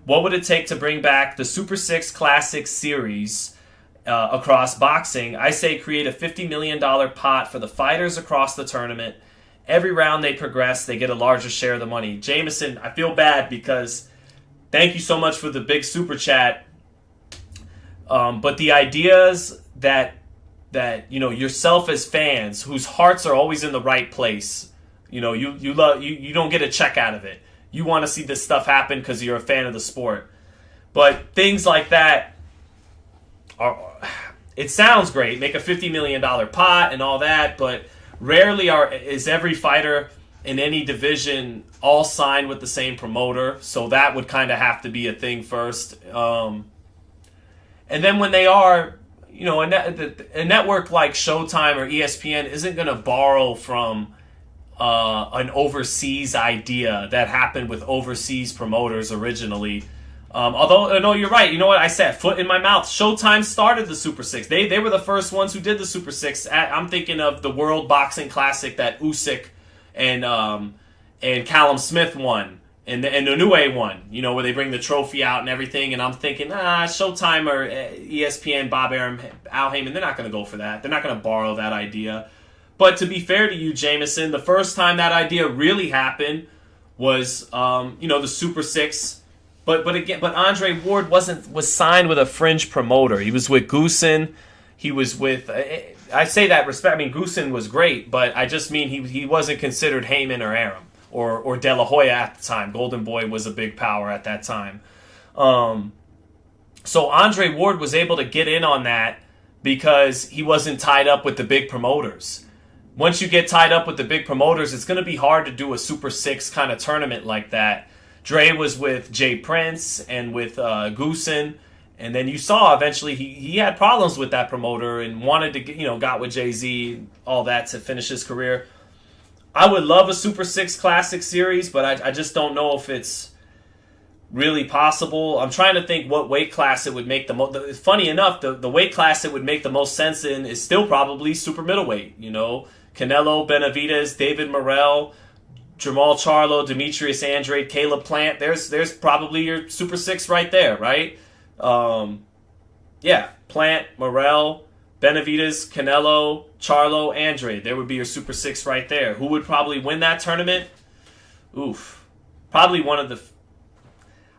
what would it take to bring back the Super 6 Classic Series across boxing? I say create a $50 million pot for the fighters across the tournament. Every round they progress, they get a larger share of the money. Jameson, I feel bad because thank you so much for the big super chat. But the ideas that yourself as fans, whose hearts are always in the right place, you don't get a check out of it. You want to see this stuff happen because you're a fan of the sport. But things like that it sounds great. Make a $50 million pot and all that, but rarely is every fighter in any division all signed with the same promoter. So that would kind of have to be a thing first. And then when they are, a network like Showtime or ESPN isn't going to borrow from an overseas idea that happened with overseas promoters originally. Although, no, you're right. You know what? I said foot in my mouth. Showtime started the Super 6. They were the first ones who did the Super 6. I'm thinking of the World Boxing Classic that Usyk and Callum Smith won And the Inoue one, you know, where they bring the trophy out and everything. And I'm thinking, Showtime or ESPN, Bob Arum, Al Heyman, they're not going to go for that. They're not going to borrow that idea. But to be fair to you, Jameson, the first time that idea really happened was, the Super Six. But Andre Ward was signed with a fringe promoter. He was with Goosen. He was with. I say that respect. I mean, Goosen was great, but I just mean he wasn't considered Heyman or Arum or De La Hoya at the time. Golden Boy was a big power at that time. So Andre Ward was able to get in on that because he wasn't tied up with the big promoters. Once you get tied up with the big promoters, it's going to be hard to do a Super Six kind of tournament like that. Dre was with Jay Prince and with Goosen, and then you saw eventually he had problems with that promoter and wanted to got with Jay-Z, all that to finish his career. I would love a Super Six Classic Series, but I just don't know if it's really possible. I'm trying to think what weight class it would make the most. Funny enough, the weight class it would make the most sense in is still probably super middleweight. Canelo, Benavidez, David Morrell, Jermell Charlo, Demetrius Andrade, Caleb Plant. There's probably your Super Six right there, right? Plant, Morrell, Benavidez, Canelo, Charlo, Andrade. There would be your Super Six right there. Who would probably win that tournament? Oof. Probably one of the...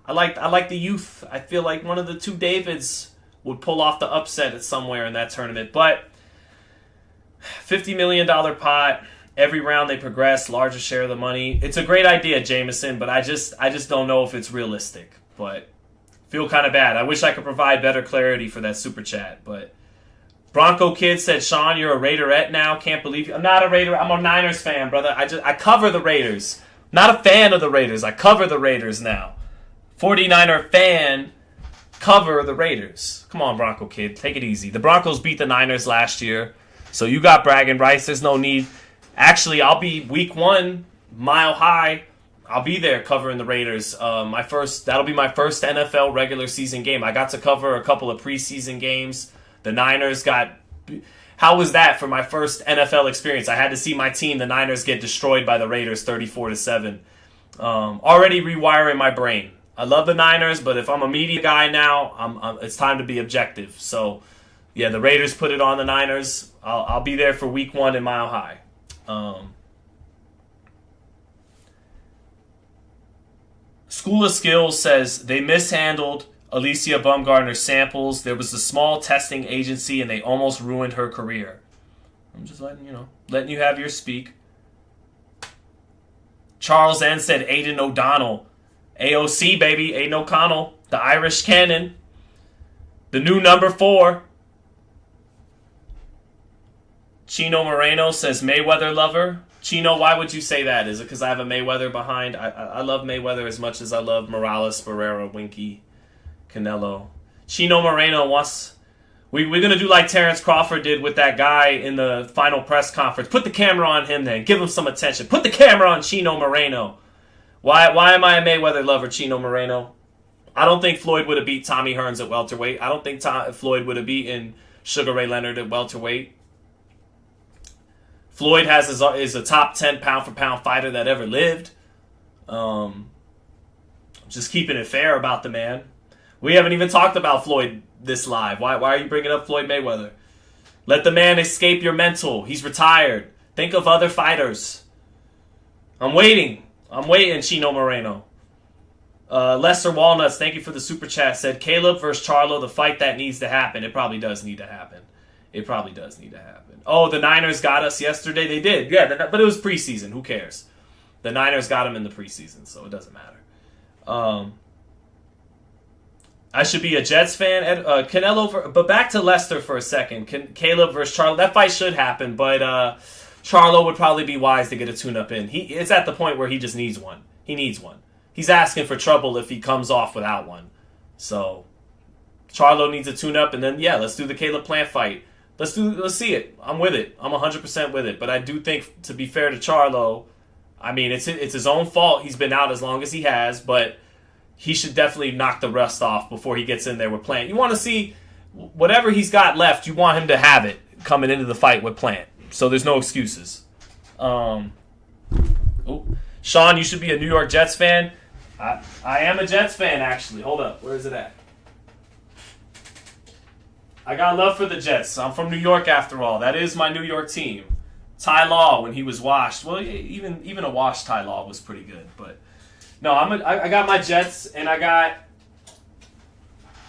I like the youth. I feel like one of the two Davids would pull off the upset at somewhere in that tournament. But $50 million pot. Every round they progress, larger share of the money. It's a great idea, Jameson, but I just don't know if it's realistic. But feel kind of bad. I wish I could provide better clarity for that super chat. But Bronco Kid said, Sean, you're a Raiderette now. Can't believe you. I'm not a Raider. I'm a Niners fan, brother. I cover the Raiders. Not a fan of the Raiders. I cover the Raiders now. 49er fan, cover the Raiders. Come on, Bronco Kid. Take it easy. The Broncos beat the Niners last year. So you got bragging rights. There's no need. Actually, I'll be week 1, Mile High. I'll be there covering the Raiders. That'll be my first NFL regular season game. I got to cover a couple of preseason games. The Niners got... How was that for my first NFL experience? I had to see my team, the Niners, get destroyed by the Raiders 34-7. Already rewiring my brain. I love the Niners, but if I'm a media guy now, it's time to be objective. So, yeah, the Raiders put it on the Niners. I'll be there for week 1 in Mile High. School of Skills says they mishandled Alicia Bumgarner's samples. There was a small testing agency and they almost ruined her career. I'm just letting you have your speak. Charles N said Aiden O'Donnell. AOC, baby. Aiden O'Connell. The Irish Cannon. The new number 4. Chino Moreno says Mayweather lover. Chino, why would you say that? Is it because I have a Mayweather behind? I love Mayweather as much as I love Morales, Barrera, Winky, Canelo. Chino Moreno wants... We're going to do like Terence Crawford did with that guy in the final press conference. Put the camera on him then. Give him some attention. Put the camera on Chino Moreno. Why am I a Mayweather lover, Chino Moreno? I don't think Floyd would have beat Tommy Hearns at welterweight. I don't think Floyd would have beaten Sugar Ray Leonard at welterweight. Floyd is a top 10 pound-for-pound fighter that ever lived. Just keeping it fair about the man. We haven't even talked about Floyd this live. Why are you bringing up Floyd Mayweather? Let the man escape your mental. He's retired. Think of other fighters. I'm waiting, Chino Moreno. Lester Walnuts, thank you for the super chat, said Caleb versus Charlo, the fight that needs to happen. It probably does need to happen. Oh, the Niners got us yesterday. They did, yeah, but it was preseason. Who cares? The Niners got them in the preseason, so it doesn't matter. I should be a Jets fan. But back to Lester for a second. Caleb versus Charlo. That fight should happen, but Charlo would probably be wise to get a tune-up in. It's at the point where he just needs one. He needs one. He's asking for trouble if he comes off without one. So Charlo needs a tune-up, and then, yeah, let's do the Caleb Plant fight. Let's see it. I'm with it. I'm 100% with it. But I do think, to be fair to Charlo, I mean, it's his own fault he's been out as long as he has, but he should definitely knock the rust off before he gets in there with Plant. You want to see whatever he's got left, you want him to have it coming into the fight with Plant. So there's no excuses. Sean, you should be a New York Jets fan. I am a Jets fan, actually. Hold up. Where is it at? I got love for the Jets. I'm from New York, after all. That is my New York team. Ty Law, when he was washed. Well, even a washed Ty Law was pretty good. But no, I got my Jets, and I got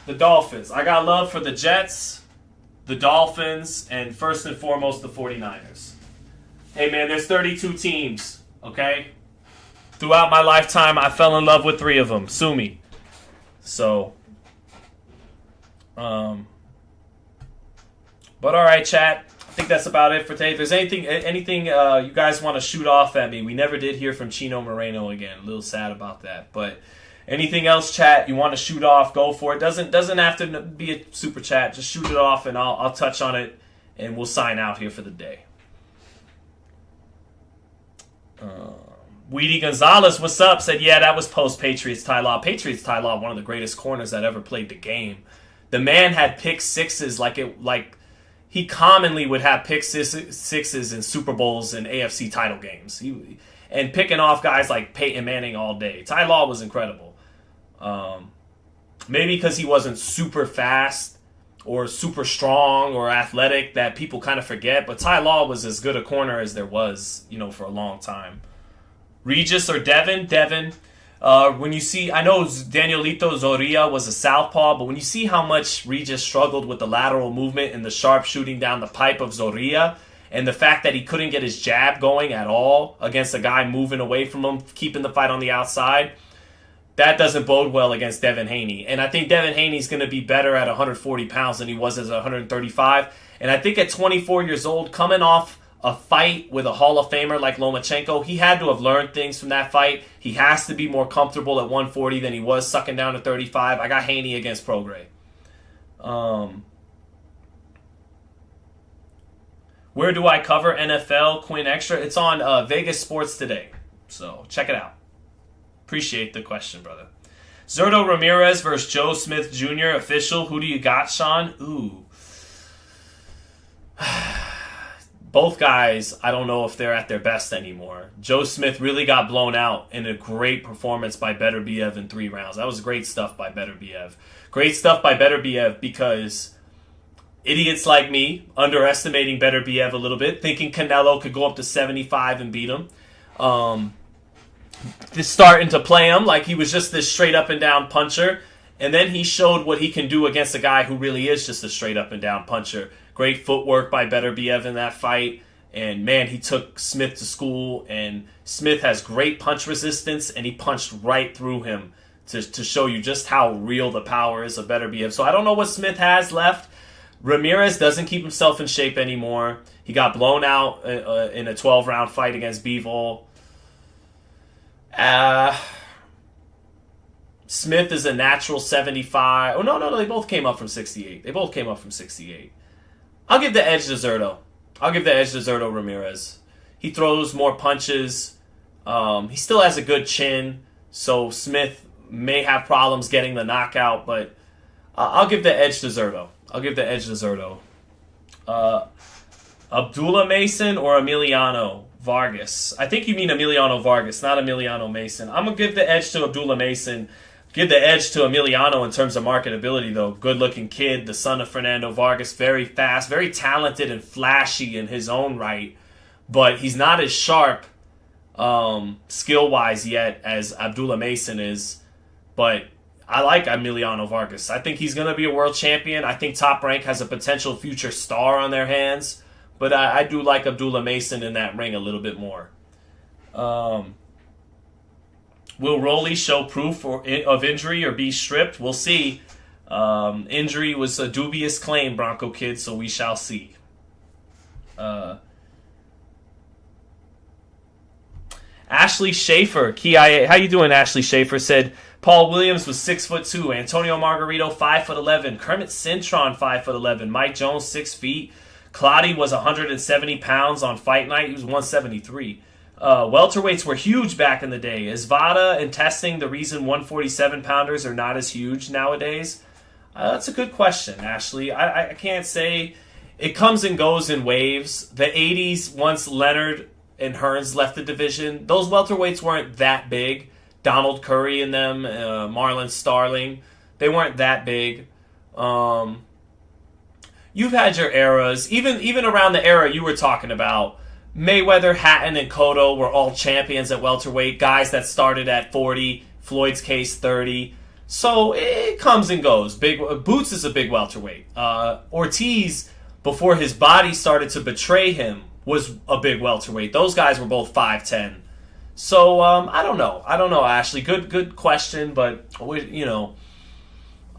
the Dolphins. I got love for the Jets, the Dolphins, and first and foremost, the 49ers. Hey, man, there's 32 teams, okay? Throughout my lifetime, I fell in love with 3 of them. Sue me. So, but all right, chat. I think that's about it for today. If there's anything you guys want to shoot off at me, we never did hear from Chino Moreno again. A little sad about that. But anything else, chat, you want to shoot off, go for it. Doesn't have to be a super chat. Just shoot it off, and I'll touch on it, and we'll sign out here for the day. Weedy Gonzalez, what's up? Said, yeah, that was post-Patriots Ty Law. Patriots Ty Law, one of the greatest corners that ever played the game. The man had pick sixes like he commonly would have pick sixes in Super Bowls and AFC title games. And picking off guys like Peyton Manning all day. Ty Law was incredible. Maybe because he wasn't super fast or super strong or athletic that people kind of forget. But Ty Law was as good a corner as there was, for a long time. Regis or Devin? Devin. When you see, I know Danielito Zorrilla was a southpaw, but when you see how much Regis struggled with the lateral movement and the sharp shooting down the pipe of Zorrilla, and the fact that he couldn't get his jab going at all against a guy moving away from him, keeping the fight on the outside, that doesn't bode well against Devin Haney. And I think Devin Haney's going to be better at 140 pounds than he was at 135. And I think at 24 years old, coming off a fight with a Hall of Famer like Lomachenko, he had to have learned things from that fight. He has to be more comfortable at 140 than he was sucking down to 35. I got Haney against Prograis. Where do I cover NFL Quinn Extra? It's on Vegas Sports Today, so check it out. Appreciate the question, brother. Zurdo Ramirez versus Joe Smith Jr. official. Who do you got, Sean? Ooh. Both guys, I don't know if they're at their best anymore. Joe Smith really got blown out in a great performance by Beterbiev in 3 rounds. That was great stuff by Beterbiev. Great stuff by Beterbiev because idiots like me underestimating Beterbiev a little bit, thinking Canelo could go up to 75 and beat him. Just starting to play him like he was just this straight up and down puncher. And then he showed what he can do against a guy who really is just a straight up and down puncher. Great footwork by Beterbiev in that fight. And, man, he took Smith to school. And Smith has great punch resistance, and he punched right through him to show you just how real the power is of Beterbiev. So I don't know what Smith has left. Ramirez doesn't keep himself in shape anymore. He got blown out in a 12-round fight against Bivol. Smith is a natural 75. Oh, no, they both came up from 68. I'll give the edge to Zurdo. Ramirez. He throws more punches. He still has a good chin, so Smith may have problems getting the knockout, but I'll give the edge to Zurdo. Abdullah Mason or Emiliano Vargas? I think you mean Emiliano Vargas, not Emiliano Mason. I'm going to give the edge to Abdullah Mason. Give the edge to Emiliano in terms of marketability, though. Good-looking kid, the son of Fernando Vargas, very fast, very talented and flashy in his own right. But he's not as sharp skill-wise yet as Abdullah Mason is. But I like Emiliano Vargas. I think he's going to be a world champion. I think Top Rank has a potential future star on their hands. But I do like Abdullah Mason in that ring a little bit more. Will Rolly show proof of injury or be stripped? We'll see. Injury was a dubious claim, Bronco Kid, so we shall see. Ashley Schaefer, Kia, how you doing, Ashley Schaefer? Said Paul Williams was 6'2", Antonio Margarito 5'11", Kermit Cintron 5'11", Mike Jones 6 feet. Clottey was 170 pounds on fight night. He was 173. Welterweights were huge back in the day. Is VADA and testing the reason 147-pounders are not as huge nowadays? That's a good question, Ashley. I can't say. It comes and goes in waves. The 80s, once Leonard and Hearns left the division, those welterweights weren't that big. Donald Curry in them, Marlon Starling. They weren't that big. You've had your eras, even around the era you were talking about. Mayweather, Hatton, and Cotto were all champions at welterweight. Guys that started at 40, Floyd's case 30. So it comes and goes. Boots is a big welterweight. Ortiz, before his body started to betray him, was a big welterweight. Those guys were both 5'10". So I don't know, Ashley. Good question, but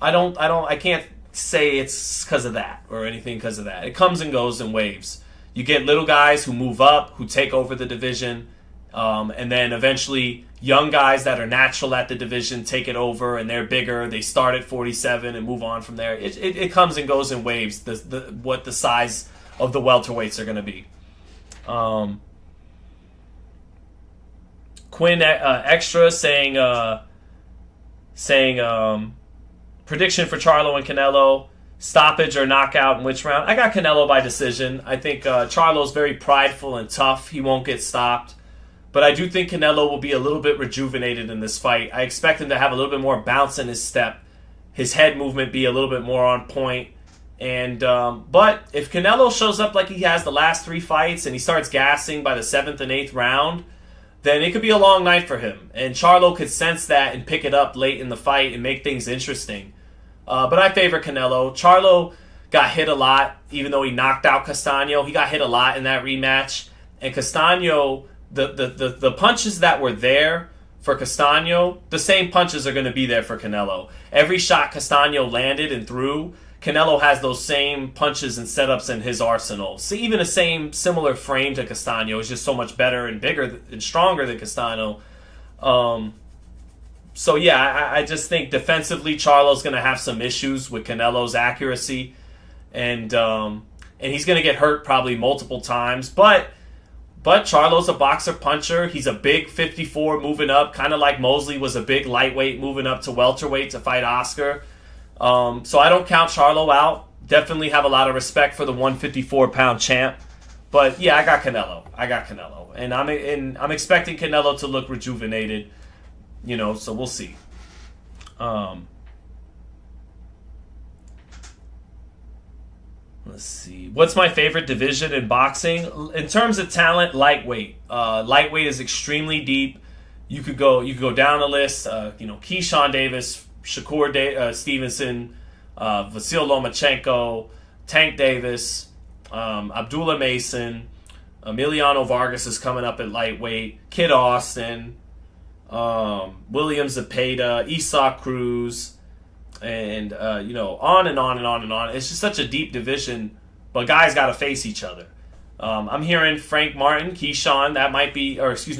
I can't say it's because of that or anything because of that. It comes and goes in waves. You get little guys who move up, who take over the division, and then eventually young guys that are natural at the division take it over, and they're bigger. They start at 47 and move on from there. It comes and goes in waves. What the size of the welterweights are going to be. Quinn Extra saying prediction for Charlo and Canelo. Stoppage or knockout in which round? I got Canelo by decision. I think Charlo's very prideful and tough. He won't get stopped. But I do think Canelo will be a little bit rejuvenated in this fight. I expect him to have a little bit more bounce in his step. His head movement be a little bit more on point. And but if Canelo shows up like he has the last 3 fights and he starts gassing by the 7th and 8th round, then it could be a long night for him. And Charlo could sense that and pick it up late in the fight and make things interesting. But I favor Canelo. Charlo got hit a lot, even though he knocked out Castano. He got hit a lot in that rematch. And Castano, the punches that were there for Castano, the same punches are going to be there for Canelo. Every shot Castano landed and threw, Canelo has those same punches and setups in his arsenal. So even a similar frame to Castano is just so much better and bigger and stronger than Castano. So yeah, I just think defensively Charlo's going to have some issues with Canelo's accuracy, and he's going to get hurt probably multiple times. But Charlo's a boxer puncher. He's a big 54 moving up, kind of like Mosley was a big lightweight moving up to welterweight to fight Oscar. So I don't count Charlo out. Definitely have a lot of respect for the 154-pound champ. But yeah, I got Canelo, and I'm expecting Canelo to look rejuvenated. So we'll see. Let's see. What's my favorite division in boxing? In terms of talent, lightweight. Lightweight is extremely deep. You could go down the list. Keyshawn Davis, Shakur Stevenson, Vasyl Lomachenko, Tank Davis, Abdullah Mason, Emiliano Vargas is coming up at lightweight, Kid Austin, William Zepeda, Isaac Cruz, and on and on and on and on. It's just such a deep division, but guys got to face each other. I'm hearing Frank Martin, Keyshawn,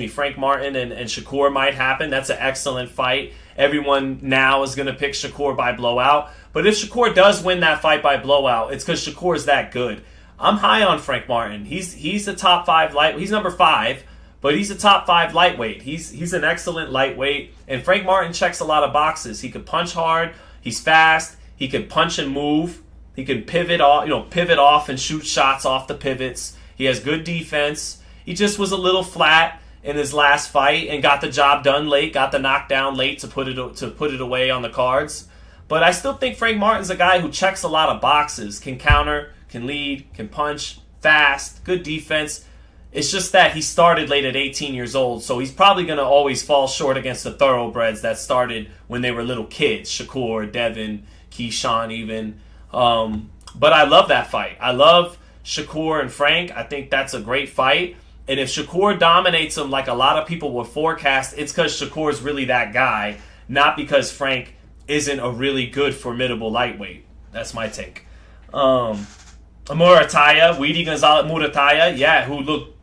Frank Martin and Shakur might happen. That's an excellent fight. Everyone now is going to pick Shakur by blowout. But if Shakur does win that fight by blowout, it's because Shakur is that good. I'm high on Frank Martin. He's the top 5 lightweight. He's number 5, but he's a top 5 lightweight. He's an excellent lightweight. And Frank Martin checks a lot of boxes. He could punch hard. He's fast. He can punch and move. He can pivot off and shoot shots off the pivots. He has good defense. He just was a little flat in his last fight and got the job done late, got the knockdown late to put it away on the cards. But I still think Frank Martin's a guy who checks a lot of boxes, can counter, can lead, can punch, fast, good defense. It's just that he started late at 18 years old, so he's probably going to always fall short against the thoroughbreds that started when they were little kids, Shakur, Devin, Keyshawn even. But I love that fight. I love Shakur and Frank. I think that's a great fight. And if Shakur dominates him like a lot of people would forecast, it's because Shakur's really that guy, not because Frank isn't a really good, formidable lightweight. That's my take. Murataya, Weedy Gonzalez Murataya, who looked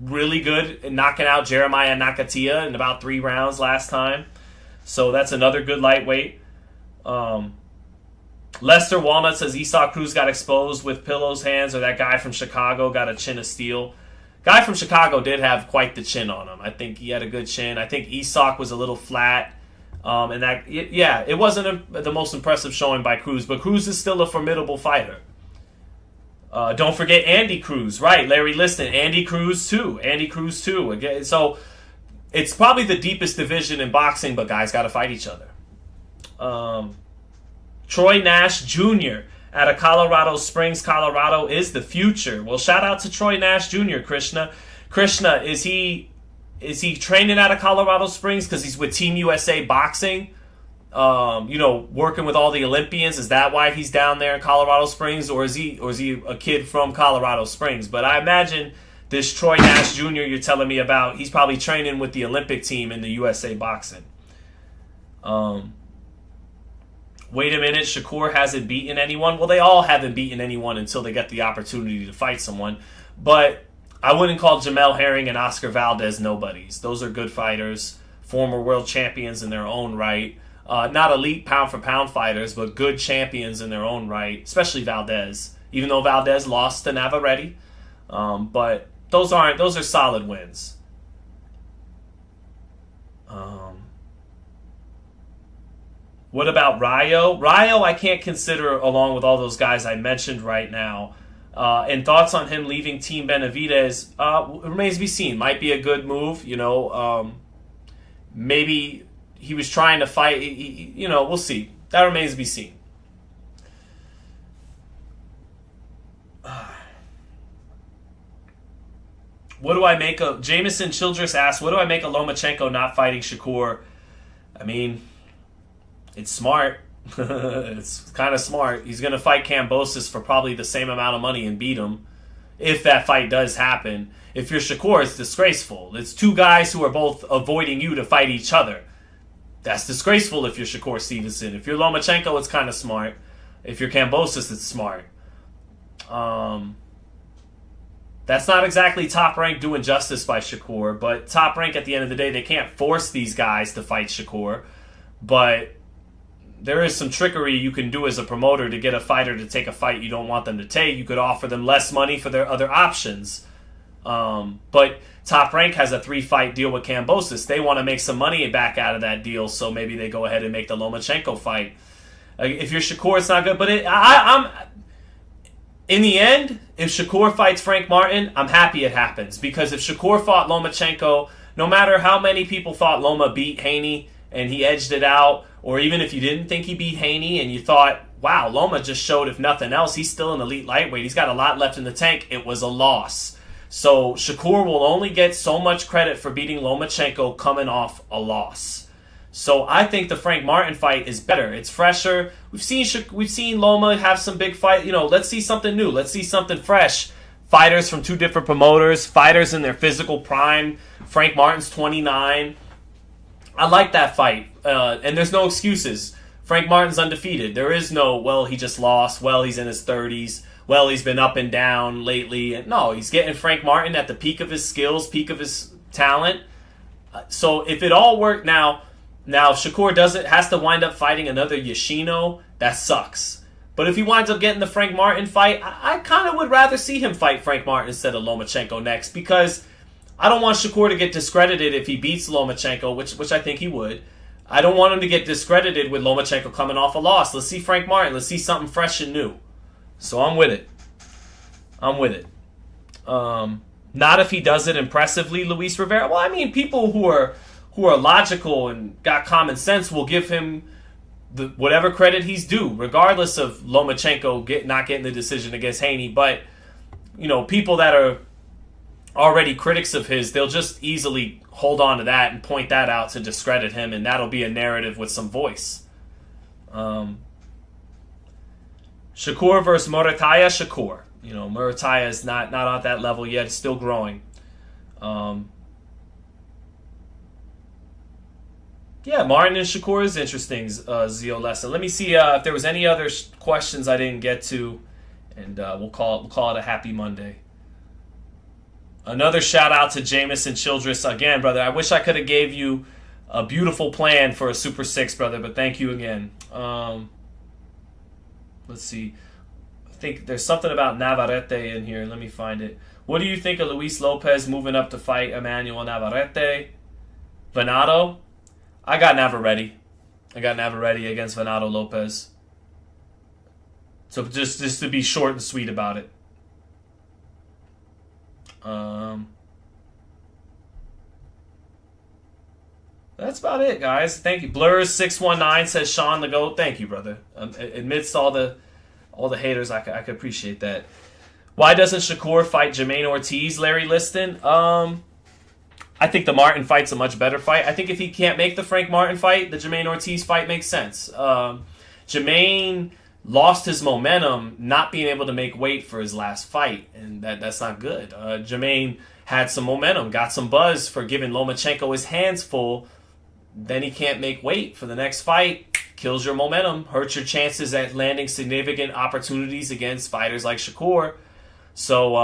really good in knocking out Jeremiah Nakatia in about 3 rounds last time. So that's another good lightweight. Lester Walnut says Isaac Cruz got exposed with pillows hands, or that guy from Chicago got a chin of steel. Guy from Chicago did have quite the chin on him. I think he had a good chin. I think Isaac was a little flat. It wasn't the most impressive showing by Cruz, but Cruz is still a formidable fighter. Don't forget Andy Cruz, right? Larry Liston, Andy Cruz too. Again, so it's probably the deepest division in boxing, but guys got to fight each other. Troy Nash Jr. out of Colorado Springs, Colorado is the future. Well, shout out to Troy Nash Jr., Krishna. Krishna, is he training out of Colorado Springs because he's with Team USA Boxing? Working with all the Olympians. Is that why he's down there in Colorado Springs, or is he a kid from Colorado Springs? But I imagine this Troy Nash Jr. you're telling me about, he's probably training with the Olympic team in the USA Boxing. Wait a minute, Shakur hasn't beaten anyone. Well, they all haven't beaten anyone until they get the opportunity to fight someone. But I wouldn't call Jamel Herring and Oscar Valdez nobodies. Those are good fighters, former world champions in their own right. Not elite pound-for-pound fighters, but good champions in their own right, especially Valdez, even though Valdez lost to Navarrete. But those are solid wins. What about Rayo? Rayo I can't consider along with all those guys I mentioned right now. And thoughts on him leaving Team Benavidez remains to be seen. Might be a good move, maybe he was trying to fight, we'll see. That remains to be seen. What do I make of... Jameson Childress asks, what do I make of Lomachenko not fighting Shakur? I mean, it's smart. It's kind of smart. He's going to fight Kambosos for probably the same amount of money and beat him, if that fight does happen. If you're Shakur, it's disgraceful. It's two guys who are both avoiding you to fight each other. That's disgraceful if you're Shakur Stevenson. If you're Lomachenko, it's kind of smart. If you're Kambosos, it's smart. That's not exactly Top Rank doing justice by Shakur, but Top Rank, at the end of the day, they can't force these guys to fight Shakur. But there is some trickery you can do as a promoter to get a fighter to take a fight you don't want them to take. You could offer them less money for their other options. But Top Rank has a 3-fight deal with Kambosos. They want to make some money back out of that deal, so maybe they go ahead and make the Lomachenko fight. If you're Shakur, it's not good. But I'm in the end, if Shakur fights Frank Martin, I'm happy it happens. Because if Shakur fought Lomachenko, no matter how many people thought Loma beat Haney and he edged it out, or even if you didn't think he beat Haney and you thought, wow, Loma just showed, if nothing else, he's still an elite lightweight. He's got a lot left in the tank. It was a loss. So Shakur will only get so much credit for beating Lomachenko coming off a loss. So I think the Frank Martin fight is better. It's fresher. We've seen Loma have some big fight. Let's see something new. Let's see something fresh. Fighters from two different promoters. Fighters in their physical prime. Frank Martin's 29. I like that fight. And there's no excuses. Frank Martin's undefeated. There is no, well, he just lost. Well, he's in his 30s. Well, he's been up and down lately. No, he's getting Frank Martin at the peak of his skills, peak of his talent. So if it all worked now Shakur has to wind up fighting another Yoshino, that sucks. But if he winds up getting the Frank Martin fight, I kind of would rather see him fight Frank Martin instead of Lomachenko next, because I don't want Shakur to get discredited if he beats Lomachenko, which I think he would. I don't want him to get discredited with Lomachenko coming off a loss. Let's see Frank Martin. Let's see something fresh and new. So I'm with it. Not if he does it impressively, Luis Rivera. Well, I mean, people who are logical and got common sense will give him whatever credit he's due, regardless of Lomachenko not getting the decision against Haney. But, people that are already critics of his, they'll just easily hold on to that and point that out to discredit him, and that'll be a narrative with some voice. Shakur versus Murataya. Shakur. Murataya is not at that level yet. It's still growing. Yeah, Martin and Shakur is interesting, Zio Lesson. Let me see if there was any other questions I didn't get to, and we'll call it a happy Monday. Another shout out to Jameson Childress. Again, brother, I wish I could have gave you a beautiful plan for a Super 6, brother, but thank you again. Let's see. I think there's something about Navarrete in here. Let me find it. What do you think of Luis Lopez moving up to fight Emmanuel Navarrete? Venado? I got Navarrete against Venado Lopez. So just to be short and sweet about it. That's about it, guys. Thank you. Blurs619 says Sean the GOAT. Thank you, brother. Amidst all the haters, I could appreciate that. Why doesn't Shakur fight Jermaine Ortiz, Larry Liston? I think the Martin fight's a much better fight. I think if he can't make the Frank Martin fight, the Jermaine Ortiz fight makes sense. Jermaine lost his momentum not being able to make weight for his last fight, and that's not good. Jermaine had some momentum, got some buzz for giving Lomachenko his hands full. Then he can't make weight for the next fight. Kills your momentum, hurts your chances at landing significant opportunities against fighters like Shakur. So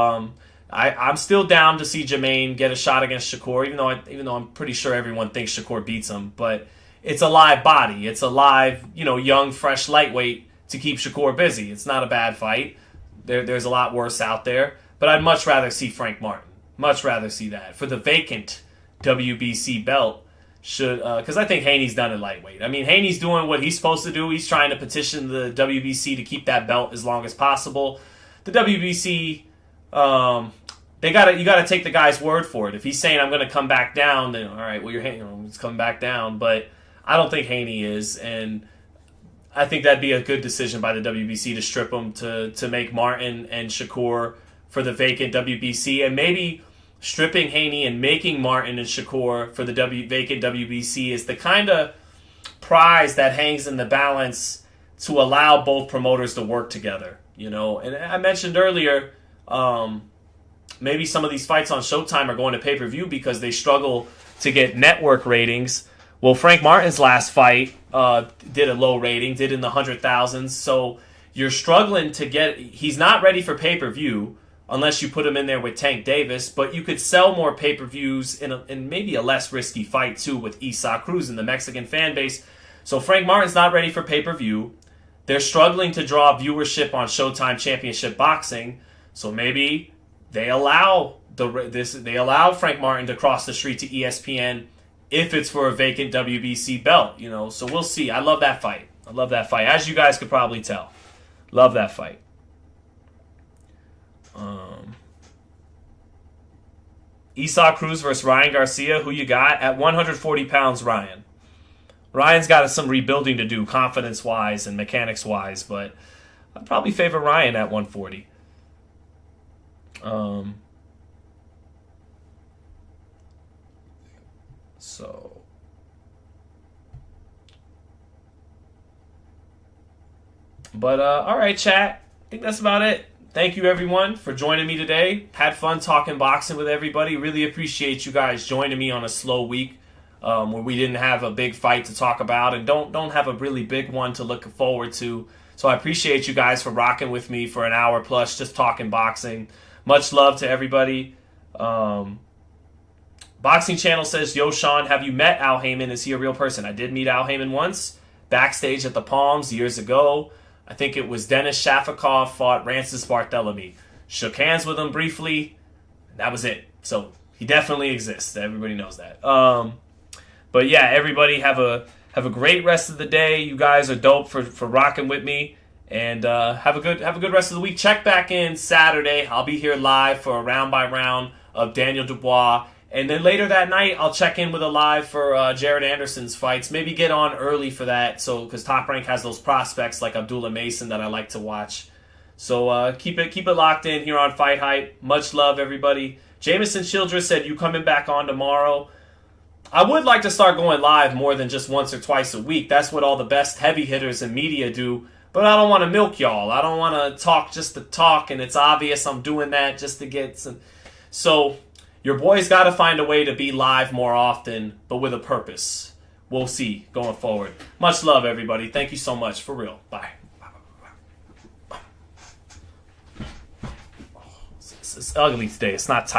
I'm still down to see Jermaine get a shot against Shakur, even though I'm pretty sure everyone thinks Shakur beats him. But it's a live body. It's a live, young, fresh lightweight to keep Shakur busy. It's not a bad fight. There's a lot worse out there. But I'd much rather see Frank Martin. Much rather see that. For the vacant WBC belt, because I think Haney's done it lightweight. I mean, Haney's doing what he's supposed to do. He's trying to petition the WBC to keep that belt as long as possible. The WBC, you gotta take the guy's word for it. If he's saying I'm going to come back down, then all right, well he's coming back down. But I don't think Haney is, and I think that'd be a good decision by the WBC to strip him to make Martin and Shakur for the vacant WBC, and maybe stripping Haney and making Martin and Shakur for the vacant WBC is the kind of prize that hangs in the balance to allow both promoters to work together. And I mentioned earlier, maybe some of these fights on Showtime are going to pay-per-view because they struggle to get network ratings. Well, Frank Martin's last fight did a low rating, did in the 100,000s. So you're struggling to get... He's not ready for pay-per-view unless you put him in there with Tank Davis, but you could sell more pay-per-views in maybe a less risky fight, too, with Isaac Cruz and the Mexican fan base. So Frank Martin's not ready for pay-per-view. They're struggling to draw viewership on Showtime Championship Boxing, so maybe they allow Frank Martin to cross the street to ESPN if it's for a vacant WBC belt. So we'll see. I love that fight. As you guys could probably tell, love that fight. Isaac Cruz versus Ryan Garcia. Who you got at 140 pounds? Ryan's got some rebuilding to do, confidence-wise and mechanics-wise, but I'd probably favor Ryan at 140. All right, chat. I think that's about it. Thank you, everyone, for joining me today. Had fun talking boxing with everybody. Really appreciate you guys joining me on a slow week. Where we didn't have a big fight to talk about and don't have a really big one to look forward to. So I appreciate you guys for rocking with me for an hour plus just talking boxing. Much love to everybody. Boxing Channel says, Yo, Sean, have you met Al Heyman? Is he a real person? I did meet Al Heyman once, backstage at the Palms years ago. I think it was Dennis Shafikov fought Rancis Barthélemy. Shook hands with him briefly. That was it. So he definitely exists. Everybody knows that. But yeah, everybody have a great rest of the day. You guys are dope for rocking with me, and have a good rest of the week. Check back in Saturday. I'll be here live for a round by round of Daniel Dubois, and then later that night I'll check in with a live for Jared Anderson's fights. Maybe get on early for that, because Top Rank has those prospects like Abdullah Mason that I like to watch. So keep it locked in here on Fight Hype. Much love, everybody. Jameson Childress said you coming back on tomorrow. I would like to start going live more than just once or twice a week. That's what all the best heavy hitters in media do. But I don't want to milk y'all. I don't want to talk just to talk, and it's obvious I'm doing that just to get some. So your boy's got to find a way to be live more often, but with a purpose. We'll see going forward. Much love, everybody. Thank you so much. For real. Bye. It's ugly today. It's not tight.